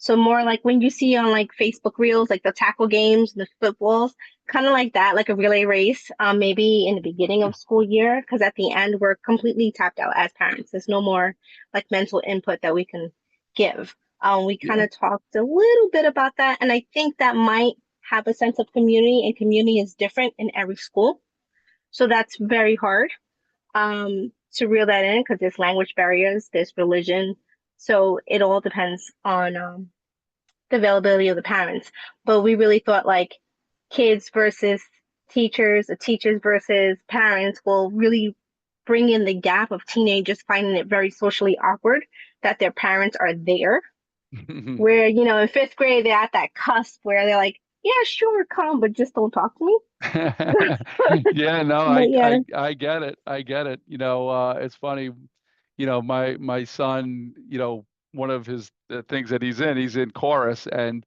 So more like when you see on like Facebook Reels, like the tackle games, the footballs, kind of like that, like a relay race, maybe in the beginning of school year, because at the end we're completely tapped out as parents. There's no more like mental input that we can give. We kind of talked a little bit about that, and I think that might have a sense of community, and community is different in every school. So that's very hard to reel that in because there's language barriers, there's religion. So it all depends on the availability of the parents. But we really thought like kids versus teachers, or teachers versus parents will really bring in the gap of teenagers finding it very socially awkward that their parents are there. Where, you know, in 5th grade, they're at that cusp where they're like, yeah, sure, come, but just don't talk to me. Yeah, no, But yeah. I get it. I get it. You know, it's funny, you know, my son, you know, one of his things that he's in chorus, and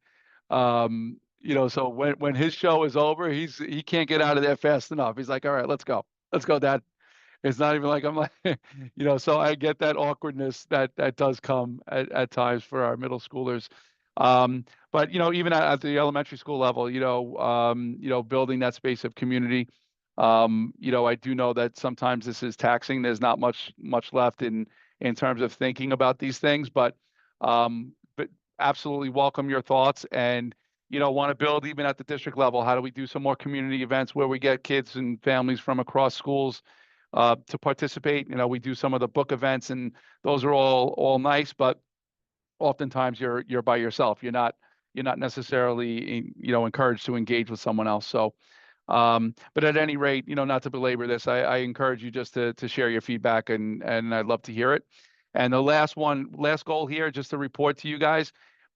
you know, so when his show is over, he can't get out of there fast enough. He's like, all right, let's go, Dad. It's not even like I'm like, you know, so I get that awkwardness that does come at times for our middle schoolers. But you know, even at the elementary school level, you know, building that space of community. You know, I do know that sometimes this is taxing. There's not much left in terms of thinking about these things, but absolutely welcome your thoughts, and you know, want to build even at the district level. How do we do some more community events where we get kids and families from across schools to participate? You know, we do some of the book events, and those are all nice, but oftentimes you're by yourself. You're not necessarily, you know, encouraged to engage with someone else. So, but at any rate, you know, not to belabor this, I encourage you just to share your feedback, and I'd love to hear it. And the last goal here, just to report to you guys,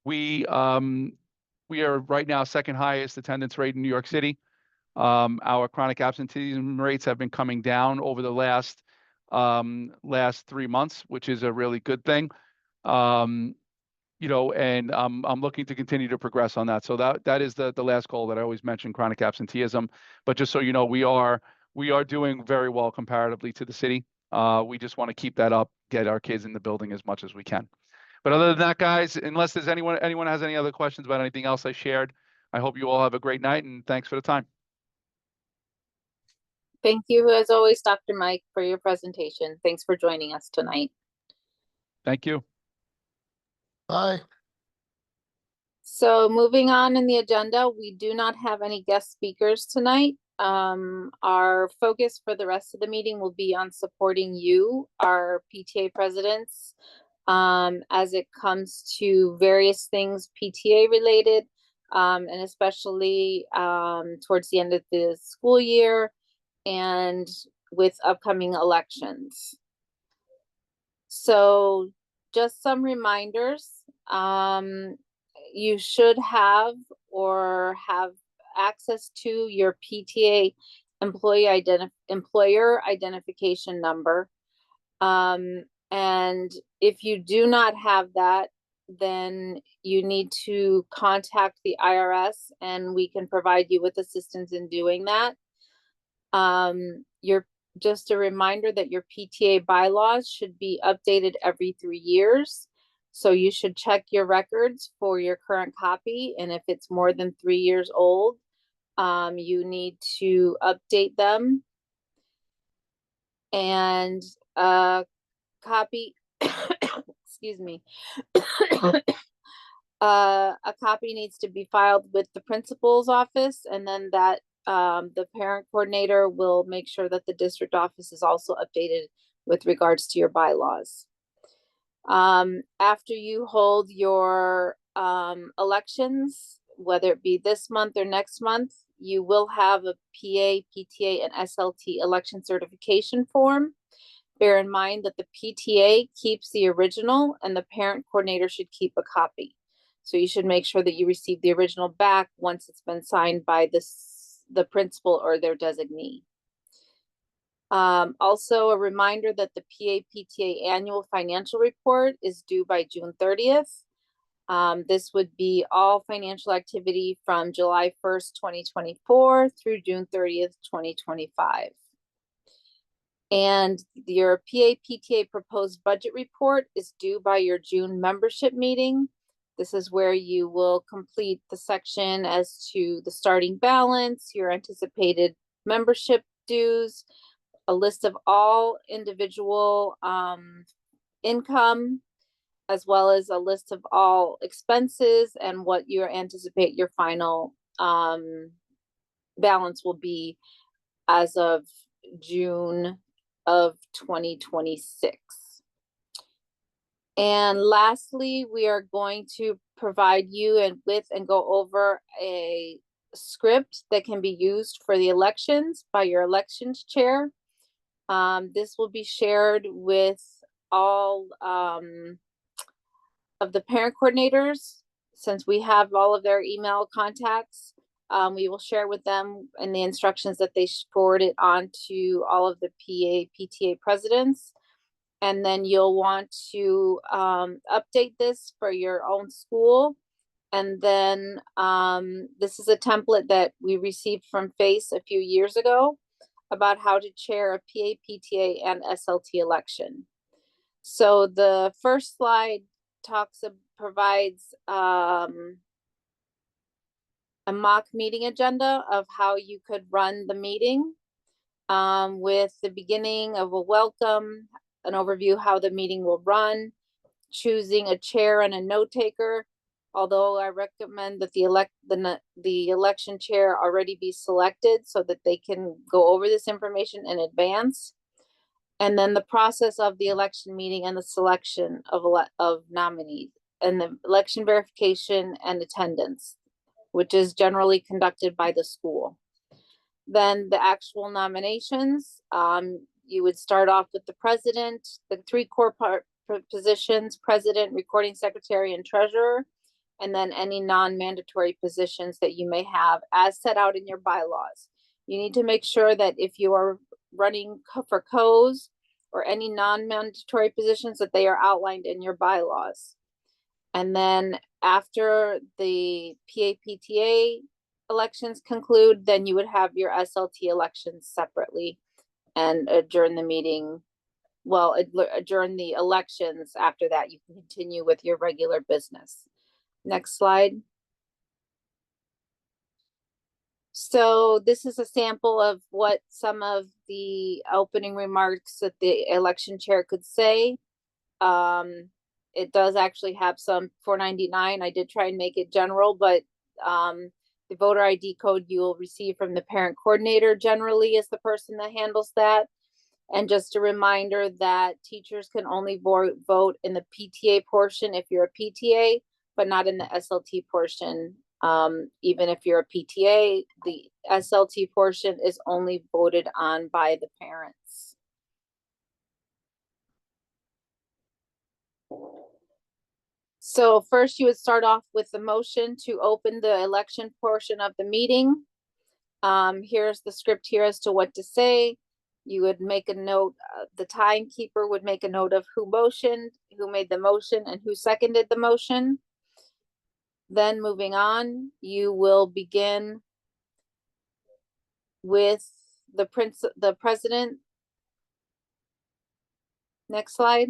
we are right now second highest attendance rate in New York City. Our chronic absenteeism rates have been coming down over the last 3 months, which is a really good thing. You know, and I'm looking to continue to progress on that. So that is the last goal that I always mention, chronic absenteeism. But just so you know, we are doing very well comparatively to the city. We just want to keep that up, get our kids in the building as much as we can. But other than that, guys, unless there's anyone has any other questions about anything else I shared, I hope you all have a great night, and thanks for the time. Thank you, as always, Dr. Mike, for your presentation. Thanks for joining us tonight. Thank you. Bye. So moving on in the agenda, we do not have any guest speakers tonight. Our focus for the rest of the meeting will be on supporting you, our PTA presidents, as it comes to various things PTA related, and especially towards the end of the school year and with upcoming elections. So just some reminders. You should have access to your PTA employer identification number. And if you do not have that, then you need to contact the IRS, and we can provide you with assistance in doing that. Just a reminder that your PTA bylaws should be updated every 3 years. So you should check your records for your current copy. And if it's more than 3 years old, you need to update them. And a copy, excuse me, a copy needs to be filed with the principal's office, and then that the parent coordinator will make sure that the district office is also updated with regards to your bylaws. After you hold your elections, whether it be this month or next month, you will have a PA, PTA, and SLT election certification form. Bear in mind that the PTA keeps the original and the parent coordinator should keep a copy. So you should make sure that you receive the original back once it's been signed by the principal or their designee. Also a reminder that the PA-PTA annual financial report is due by June 30th. This would be all financial activity from July 1st, 2024 through June 30th, 2025. And your PA-PTA proposed budget report is due by your June membership meeting. This is where you will complete the section as to the starting balance, your anticipated membership dues, a list of all individual income, as well as a list of all expenses and what you anticipate your final balance will be as of June of 2026. And lastly, we are going to provide you and go over a script that can be used for the elections by your elections chair. This will be shared with all of the parent coordinators. Since we have all of their email contacts, we will share with them and the instructions that they forward it on to all of the PTA presidents. And then you'll want to update this for your own school. And then this is a template that we received from FACE a few years ago about how to chair a PA, PTA, and SLT election. So the first slide provides a mock meeting agenda of how you could run the meeting, with the beginning of a welcome, an overview how the meeting will run, choosing a chair and a note taker. Although I recommend that the election chair already be selected so that they can go over this information in advance. And then the process of the election meeting and the selection of nominees, and the election verification and attendance, which is generally conducted by the school. Then the actual nominations, you would start off with the president, the three core positions, president, recording secretary, and treasurer, and then any non-mandatory positions that you may have as set out in your bylaws. You need to make sure that if you are running for COs or any non-mandatory positions, that they are outlined in your bylaws. And then after the PA-PTA elections conclude, then you would have your SLT elections separately and adjourn the meeting. Well, adjourn the elections. After that, you can continue with your regular business. Next slide. So this is a sample of what some of the opening remarks that the election chair could say. It does actually have some 499. I did try and make it general, but the voter ID code you will receive from the parent coordinator generally is the person that handles that. And just a reminder that teachers can only vote in the PTA portion if you're a PTA, but not in the SLT portion. Even if you're a PTA, the SLT portion is only voted on by the parents. So first you would start off with the motion to open the election portion of the meeting. Here's the script here as to what to say. You would make a note, the timekeeper would make a note of who motioned, who made the motion, and who seconded the motion. Then moving on, you will begin with the president. Next slide.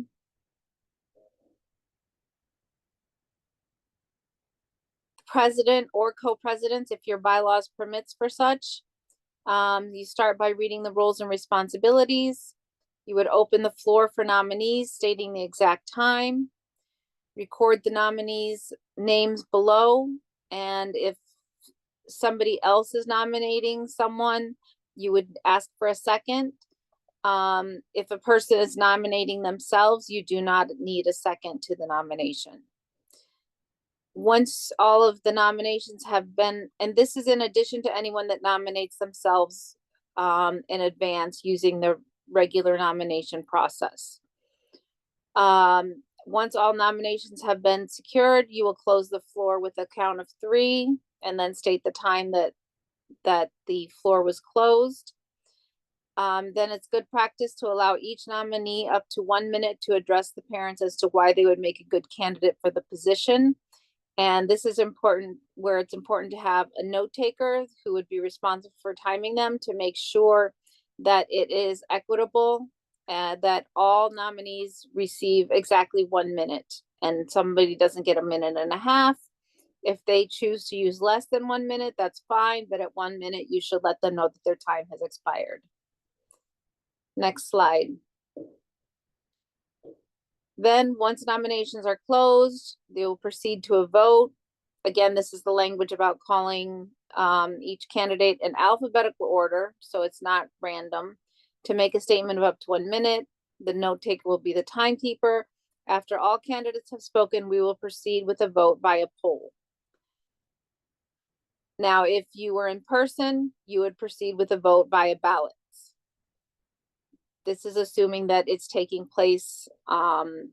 President or co-presidents, if your bylaws permits for such. You start by reading the roles and responsibilities. You would open the floor for nominees, stating the exact time. Record the nominees' names below, and if somebody else is nominating someone, you would ask for a second. If a person is nominating themselves, you do not need a second to the nomination. Once all of the nominations have been, and this is in addition to anyone that nominates themselves in advance using the regular nomination process. Once all nominations have been secured, you will close the floor with a count of 3 and then state the time that the floor was closed. Then it's good practice to allow each nominee up to 1 minute to address the parents as to why they would make a good candidate for the position. And this is important, where it's important to have a note taker who would be responsible for timing them to make sure that it is equitable, that all nominees receive exactly 1 minute and somebody doesn't get a minute and a half. If they choose to use less than 1 minute, that's fine, but at 1 minute, you should let them know that their time has expired. Next slide. Then, once nominations are closed, they will proceed to a vote. Again, this is the language about calling each candidate in alphabetical order, so it's not random. To make a statement of up to 1 minute, the note taker will be the timekeeper. After all candidates have spoken, we will proceed with a vote by a poll. Now, if you were in person, you would proceed with a vote via ballots. This is assuming that it's taking place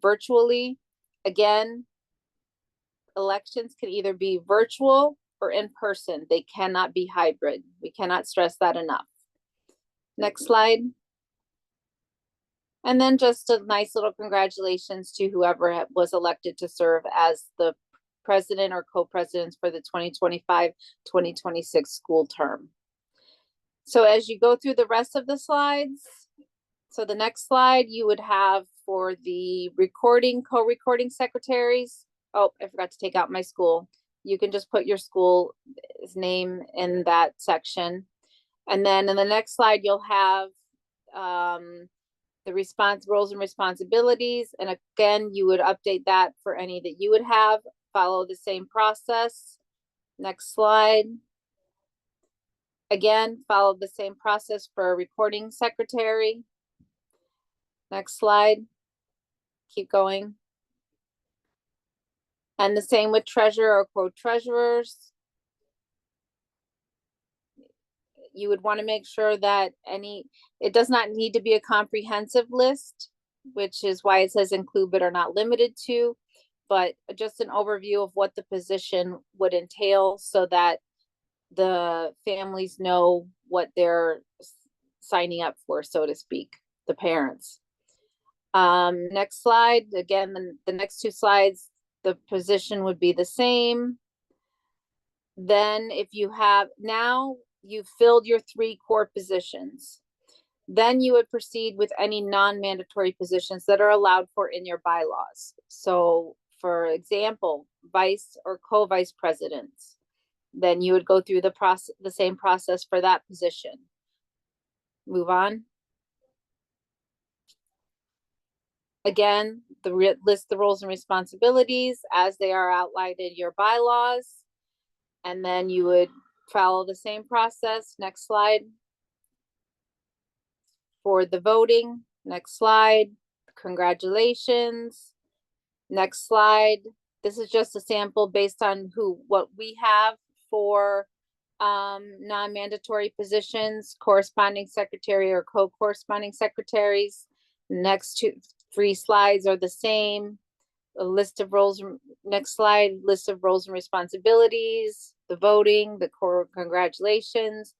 virtually. Again, elections can either be virtual or in person. They cannot be hybrid. We cannot stress that enough. Next slide. And then just a nice little congratulations to whoever was elected to serve as the president or co-presidents for the 2025-2026 school term. So as you go through the rest of the slides, so the next slide you would have for the recording, co-recording secretaries. Oh, I forgot to take out my school. You can just put your school's name in that section. And then in the next slide, you'll have the roles and responsibilities. And again, you would update that for any that you would have. Follow the same process. Next slide. Again, follow the same process for a recording secretary. Next slide. Keep going. And the same with treasurer or co-treasurers. You would want to make sure that it does not need to be a comprehensive list, which is why it says include but are not limited to, but just an overview of what the position would entail so that the families know what they're signing up for, so to speak, the parents. Next slide. Again, the next two slides, the position would be the same. Then if you have, now you've filled your 3 core positions, then you would proceed with any non-mandatory positions that are allowed for in your bylaws. So for example, vice or co-vice presidents, then you would go through the same process for that position. Move on. Again, list the roles and responsibilities as they are outlined in your bylaws. And then you would follow the same process. Next slide. For the voting, next slide. Congratulations. Next slide. This is just a sample based on what we have for non-mandatory positions, corresponding secretary or co-corresponding secretaries. Next 3 slides are the same. A list of roles, next slide, list of roles and responsibilities, the voting, the core congratulations.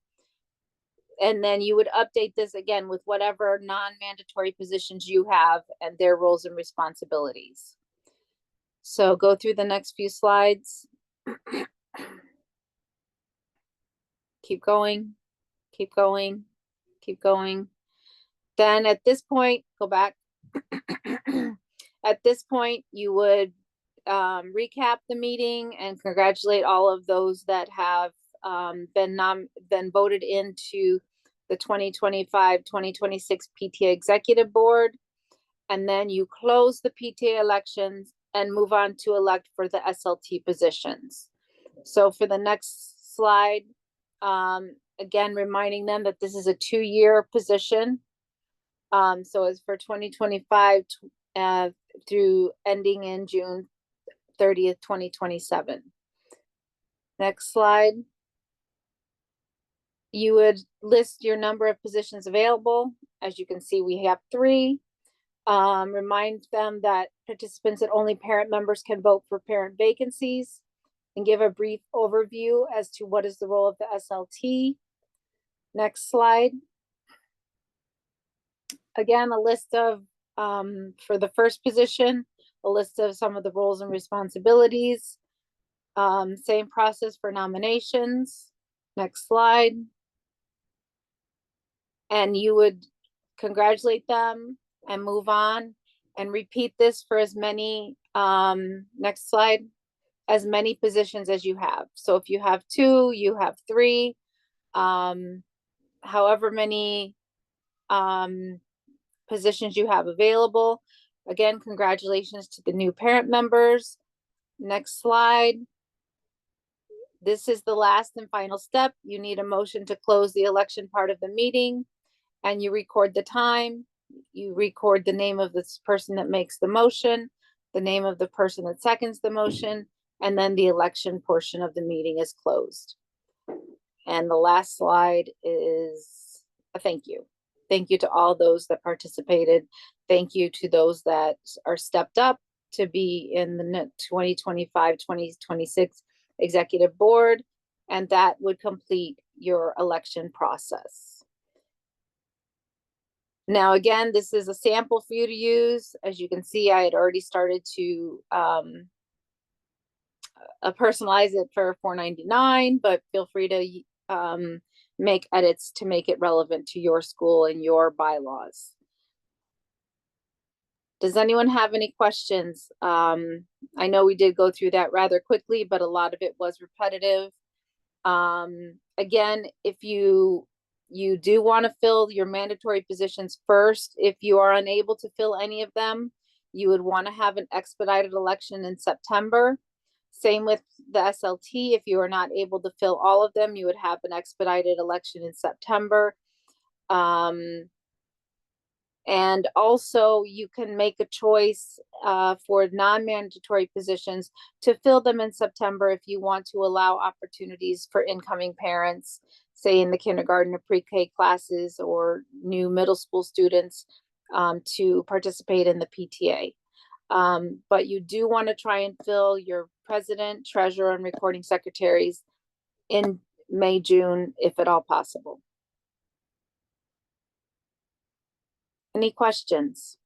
And then you would update this again with whatever non-mandatory positions you have and their roles and responsibilities. So go through the next few slides. Keep going, keep going, keep going. Then at this point, go back. At this point, you would recap the meeting and congratulate all of those that have been voted into the 2025-2026 PTA Executive Board. And then you close the PTA elections and move on to elect for the SLT positions. So for the next slide, again, reminding them that this is a 2-year position. So it's for 2025 through ending in June 30th, 2027. Next slide. You would list your number of positions available. As you can see, we have 3. Remind them that participants and only parent members can vote for parent vacancies, and give a brief overview as to what is the role of the SLT. Next slide. Again, a list of, for the first position, a list of some of the roles and responsibilities. Same process for nominations. Next slide. And you would congratulate them and move on. And repeat this for as many, next slide, as many positions as you have. So if you have 2, you have 3, however many positions you have available. Again, congratulations to the new parent members. Next slide. This is the last and final step. You need a motion to close the election part of the meeting, and you record the time. You record the name of this person that makes the motion, the name of the person that seconds the motion, and then the election portion of the meeting is closed. And the last slide is a thank you. Thank you to all those that participated. Thank you to those that are stepped up to be in the 2025-2026 executive board, and that would complete your election process. Now, again, this is a sample for you to use. As you can see, I had already started to personalize it for $4.99, but feel free to make edits to make it relevant to your school and your bylaws. Does anyone have any questions? I know we did go through that rather quickly, but a lot of it was repetitive. Again, if you do want to fill your mandatory positions first, if you are unable to fill any of them, you would want to have an expedited election in September. Same with the SLT. If you are not able to fill all of them, you would have an expedited election in September. And also you can make a choice for non-mandatory positions to fill them in September if you want to allow opportunities for incoming parents, say in the kindergarten or pre-K classes or new middle school students to participate in the PTA. But you do want to try and fill your president, treasurer, and recording secretaries in May, June, if at all possible. Any questions?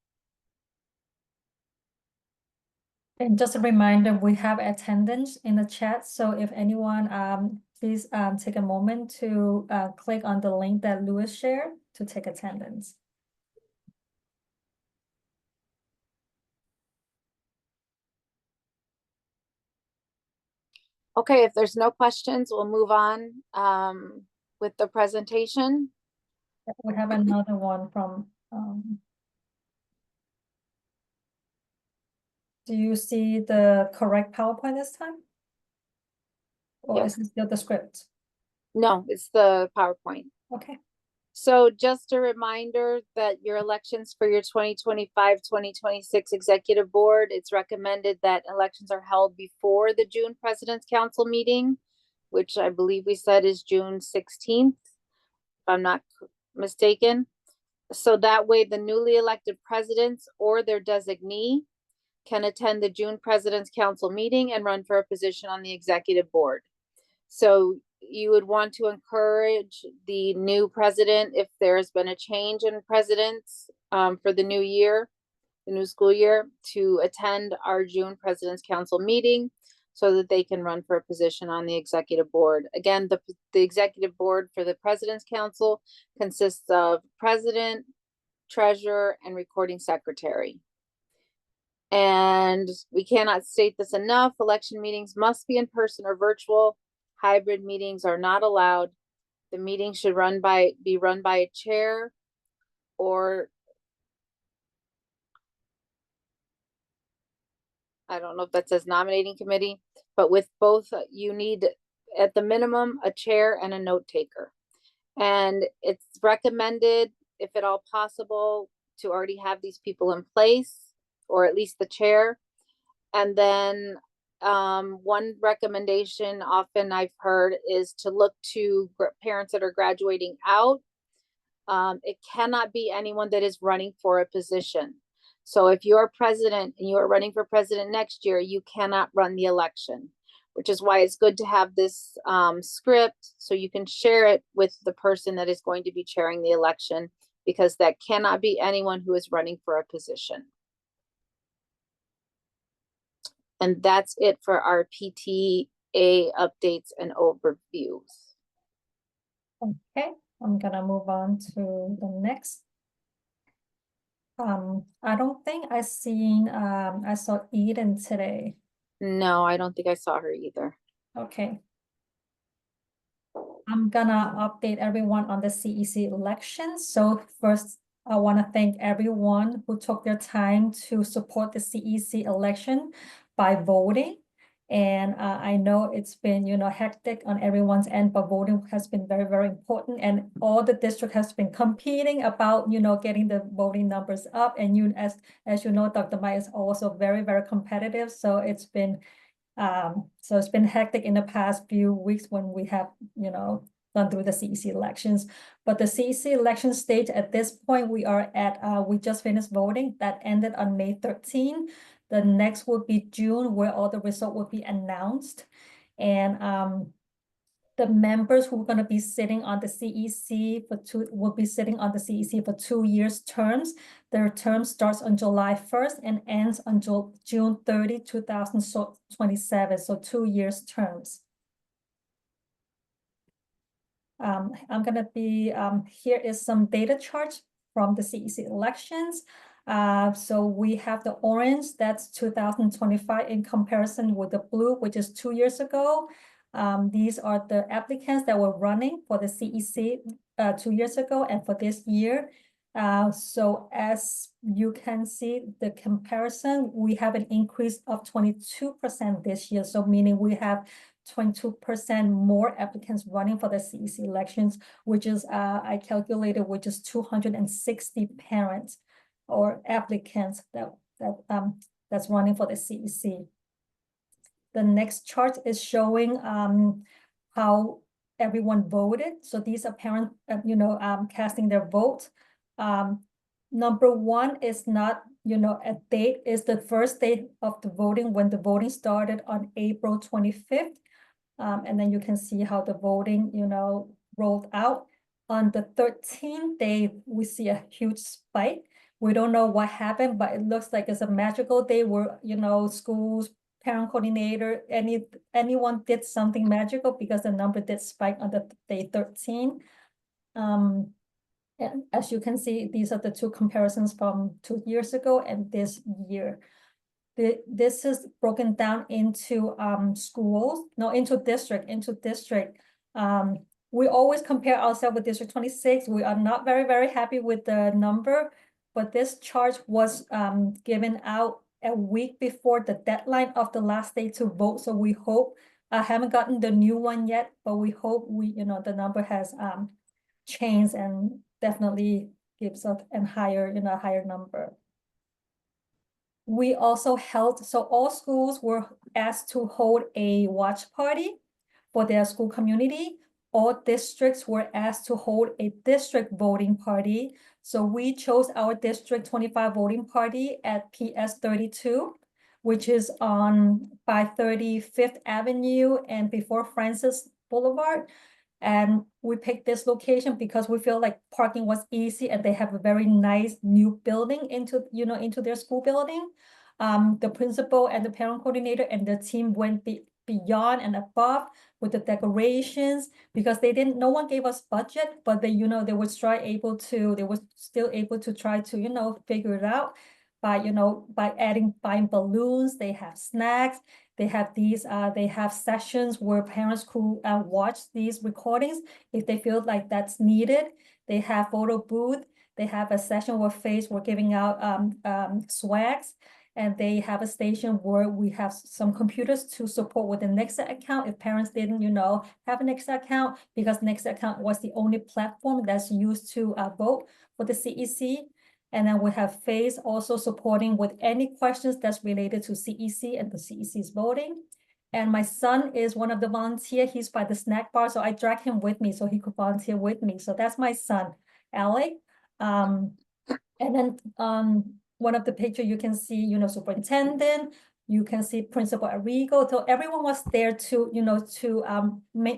And just a reminder, we have attendance in the chat. So if anyone, please take a moment to click on the link that Louis shared to take attendance. Okay, if there's no questions, we'll move on with the presentation. We have another one from, do you see the correct PowerPoint this time? Or is it still the script? No, it's the PowerPoint. Okay. So just a reminder that your elections for your 2025-2026 executive board, it's recommended that elections are held before the June President's Council meeting, which I believe we said is June 16th, if I'm not mistaken. So that way the newly elected presidents or their designee can attend the June President's Council meeting and run for a position on the executive board. So you would want to encourage the new president, if there has been a change in presidents for the new year, the new school year, to attend our June President's Council meeting so that they can run for a position on the executive board. Again, the executive board for the President's Council consists of president, treasurer, and recording secretary. And we cannot state this enough, election meetings must be in person or virtual. Hybrid meetings are not allowed. The meeting should be run by a chair or I don't know if that says nominating committee, but with both you need at the minimum a chair and a note taker. And it's recommended, if at all possible, to already have these people in place, or at least the chair. And then one recommendation often I've heard is to look to parents that are graduating out. It cannot be anyone that is running for a position. So if you're president and you are running for president next year, you cannot run the election, which is why it's good to have this script so you can share it with the person that is going to be chairing the election, because that cannot be anyone who is running for a position. And that's it for our PTA updates and overviews. Okay, I'm gonna move on to the next. I don't think I saw Eden today. No, I don't think I saw her either. Okay. I'm gonna update everyone on the CEC election. So first, I want to thank everyone who took their time to support the CEC election by voting. And I know it's been, hectic on everyone's end, but voting has been very, very important. And all the district has been competing about, getting the voting numbers up. And as you know, Dr. Mai is also very, very competitive. So it's been hectic in the past few weeks when we have, gone through the CEC elections. But the CEC election stage at this point, we are at, we just finished voting. That ended on May 13. The next will be June, where all the result will be announced. And the members who are going to be sitting on the CEC will be sitting on the CEC for 2 years terms. Their term starts on July 1st and ends on June 30, 2027. So 2 years terms. I'm going to be, here is some data charts from the CEC elections. So we have the orange, that's 2025 in comparison with the blue, which is 2 years ago. These are the applicants that were running for the CEC 2 years ago and for this year. So as you can see, the comparison, we have an increase of 22% this year. So meaning we have 22% more applicants running for the CEC elections, which is, I calculated, which is 260 parents or applicants that's running for the CEC. The next chart is showing how everyone voted. So these are parents, casting their vote. Number one is not, a date, is the first day of the voting when the voting started on April 25th. And then you can see how the voting, rolled out. On the 13th day, we see a huge spike. We don't know what happened, but it looks like it's a magical day where, schools, parent coordinator, anyone did something magical because the number did spike on the day 13. And as you can see, these are the two comparisons from 2 years ago and this year. This is broken down into into district. We always compare ourselves with District 26. We are not very, very happy with the number, but this chart was given out a week before the deadline of the last day to vote. So we hope, I haven't gotten the new one yet, but we hope the number has changed and definitely gives us a higher number. We also held, so all schools were asked to hold a watch party for their school community. All districts were asked to hold a district voting party. So we chose our District 25 voting party at PS 32, which is on by 35th Avenue and before Francis Boulevard. And we picked this location because we feel like parking was easy and they have a very nice new building into their school building. The principal and the parent coordinator and the team went beyond and above with the decorations because no one gave us budget, but they were still able to try to, figure it out by buying balloons. They have snacks. They have they have sessions where parents could watch these recordings if they feel like that's needed. They have photo booth. They have a session where we're giving out swags. And they have a station where we have some computers to support with the Nexa account if parents didn't, have a Nexa account, because Nexa account was the only platform that's used to vote for the CEC. And then we have FACE also supporting with any questions that's related to CEC and the CEC's voting. And my son is one of the volunteers. He's by the snack bar, so I drag him with me so he could volunteer with me. So that's my son, Alec. And then one of the picture you can see, superintendent, you can see Principal Arrigo. So everyone was there to,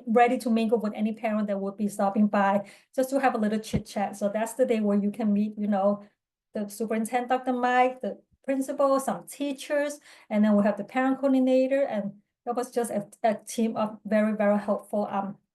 ready to mingle with any parent that would be stopping by just to have a little chit chat. So that's the day where you can meet, the superintendent, Dr. Mike, the principal, some teachers, and then we have the parent coordinator. And that was just a team of very, very helpful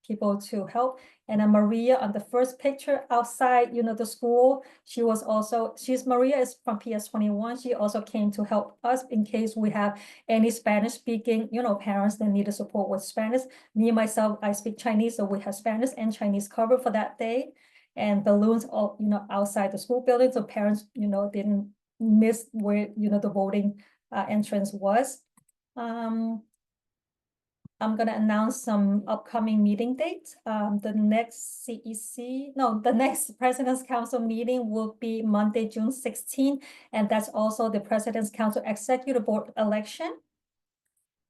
people to help. And then Maria on the first picture outside, the school, Maria is from PS21. She also came to help us in case we have any Spanish speaking, parents that need support with Spanish. Me, myself, I speak Chinese, so we have Spanish and Chinese covered for that day. And balloons all, outside the school building, so parents, didn't miss where, the voting entrance was. I'm gonna announce some upcoming meeting dates. The next the next President's Council meeting will be Monday, June 16, and that's also the President's Council Executive Board election.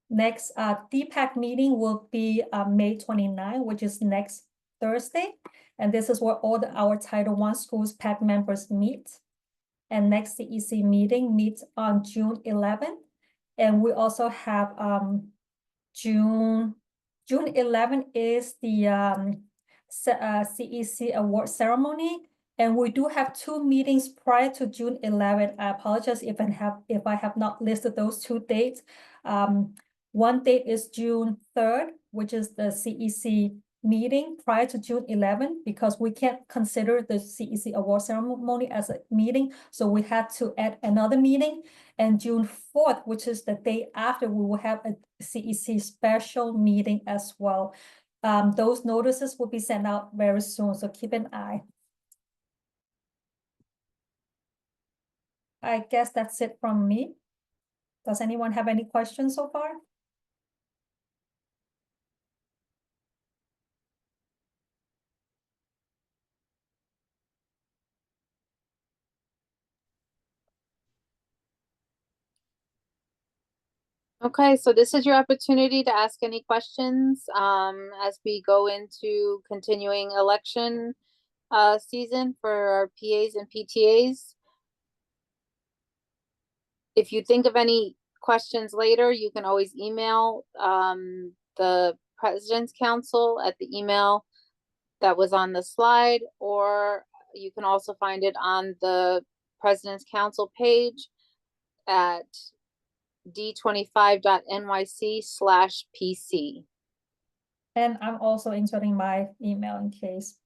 Next, DPAC meeting will be May 29, which is next Thursday. And this is where all our Title I schools PAC members meet. And next CEC meeting meets on June 11. And we also have June 11 is the CEC award ceremony, and we do have 2 meetings prior to June 11. I apologize if I have not listed those 2 dates. One date is June 3rd, which is the CEC meeting prior to June 11, because we can't consider the CEC award ceremony as a meeting, so we had to add another meeting. And June 4th, which is the day after, we will have a CEC special meeting as well. Those notices will be sent out very soon, so keep an eye. I guess that's it from me. Does anyone have any questions so far? Okay, so this is your opportunity to ask any questions as we go into continuing election season for our PAs and PTAs. If you think of any questions later, you can always email the President's Council at the email that was on the slide, or you can also find it on the President's Council page at d25.nyc/pc. And I'm also inserting my email in case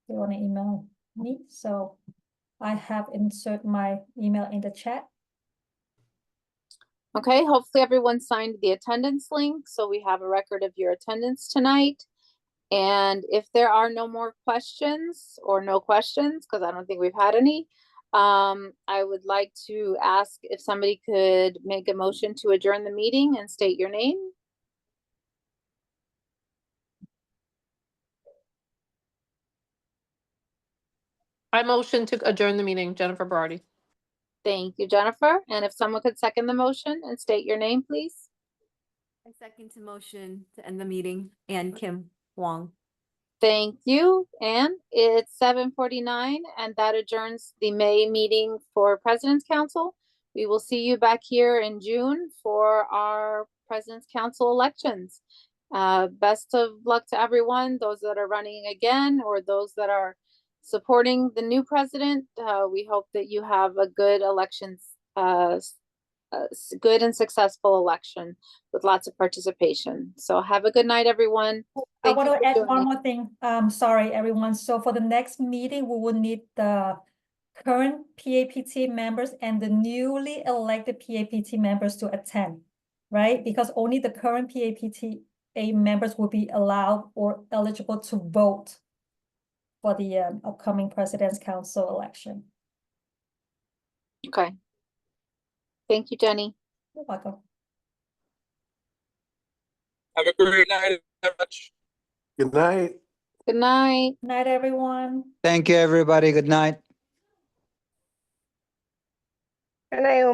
you want to email me. So I have insert my email in the chat. Okay, hopefully everyone signed the attendance link, so we have a record of your attendance tonight. And if there are no more questions, or no questions, because I don't think we've had any, I would like to ask if somebody could make a motion to adjourn the meeting and state your name. I motion to adjourn the meeting, Jennifer Berardi. Thank you, Jennifer. And if someone could second the motion and state your name, please. I second the motion to end the meeting, Ann Kim Wong. Thank you, Anne. It's 7:49, and that adjourns the May meeting for President's Council. We will see you back here in June for our President's Council elections. Best of luck to everyone, those that are running again or those that are supporting the new president. We hope that you have a good good and successful election with lots of participation. So have a good night, everyone. I want to add one more thing. Sorry, everyone. So for the next meeting, we will need the current PAPT members and the newly elected PAPT members to attend, right? Because only the current PAPT members will be allowed or eligible to vote for the upcoming President's Council election. Okay. Thank you, Jenny. You're welcome. Have a great night, everyone. Good night. Good night. Good night, everyone. Thank you, everybody. Good night. Good night, Uma.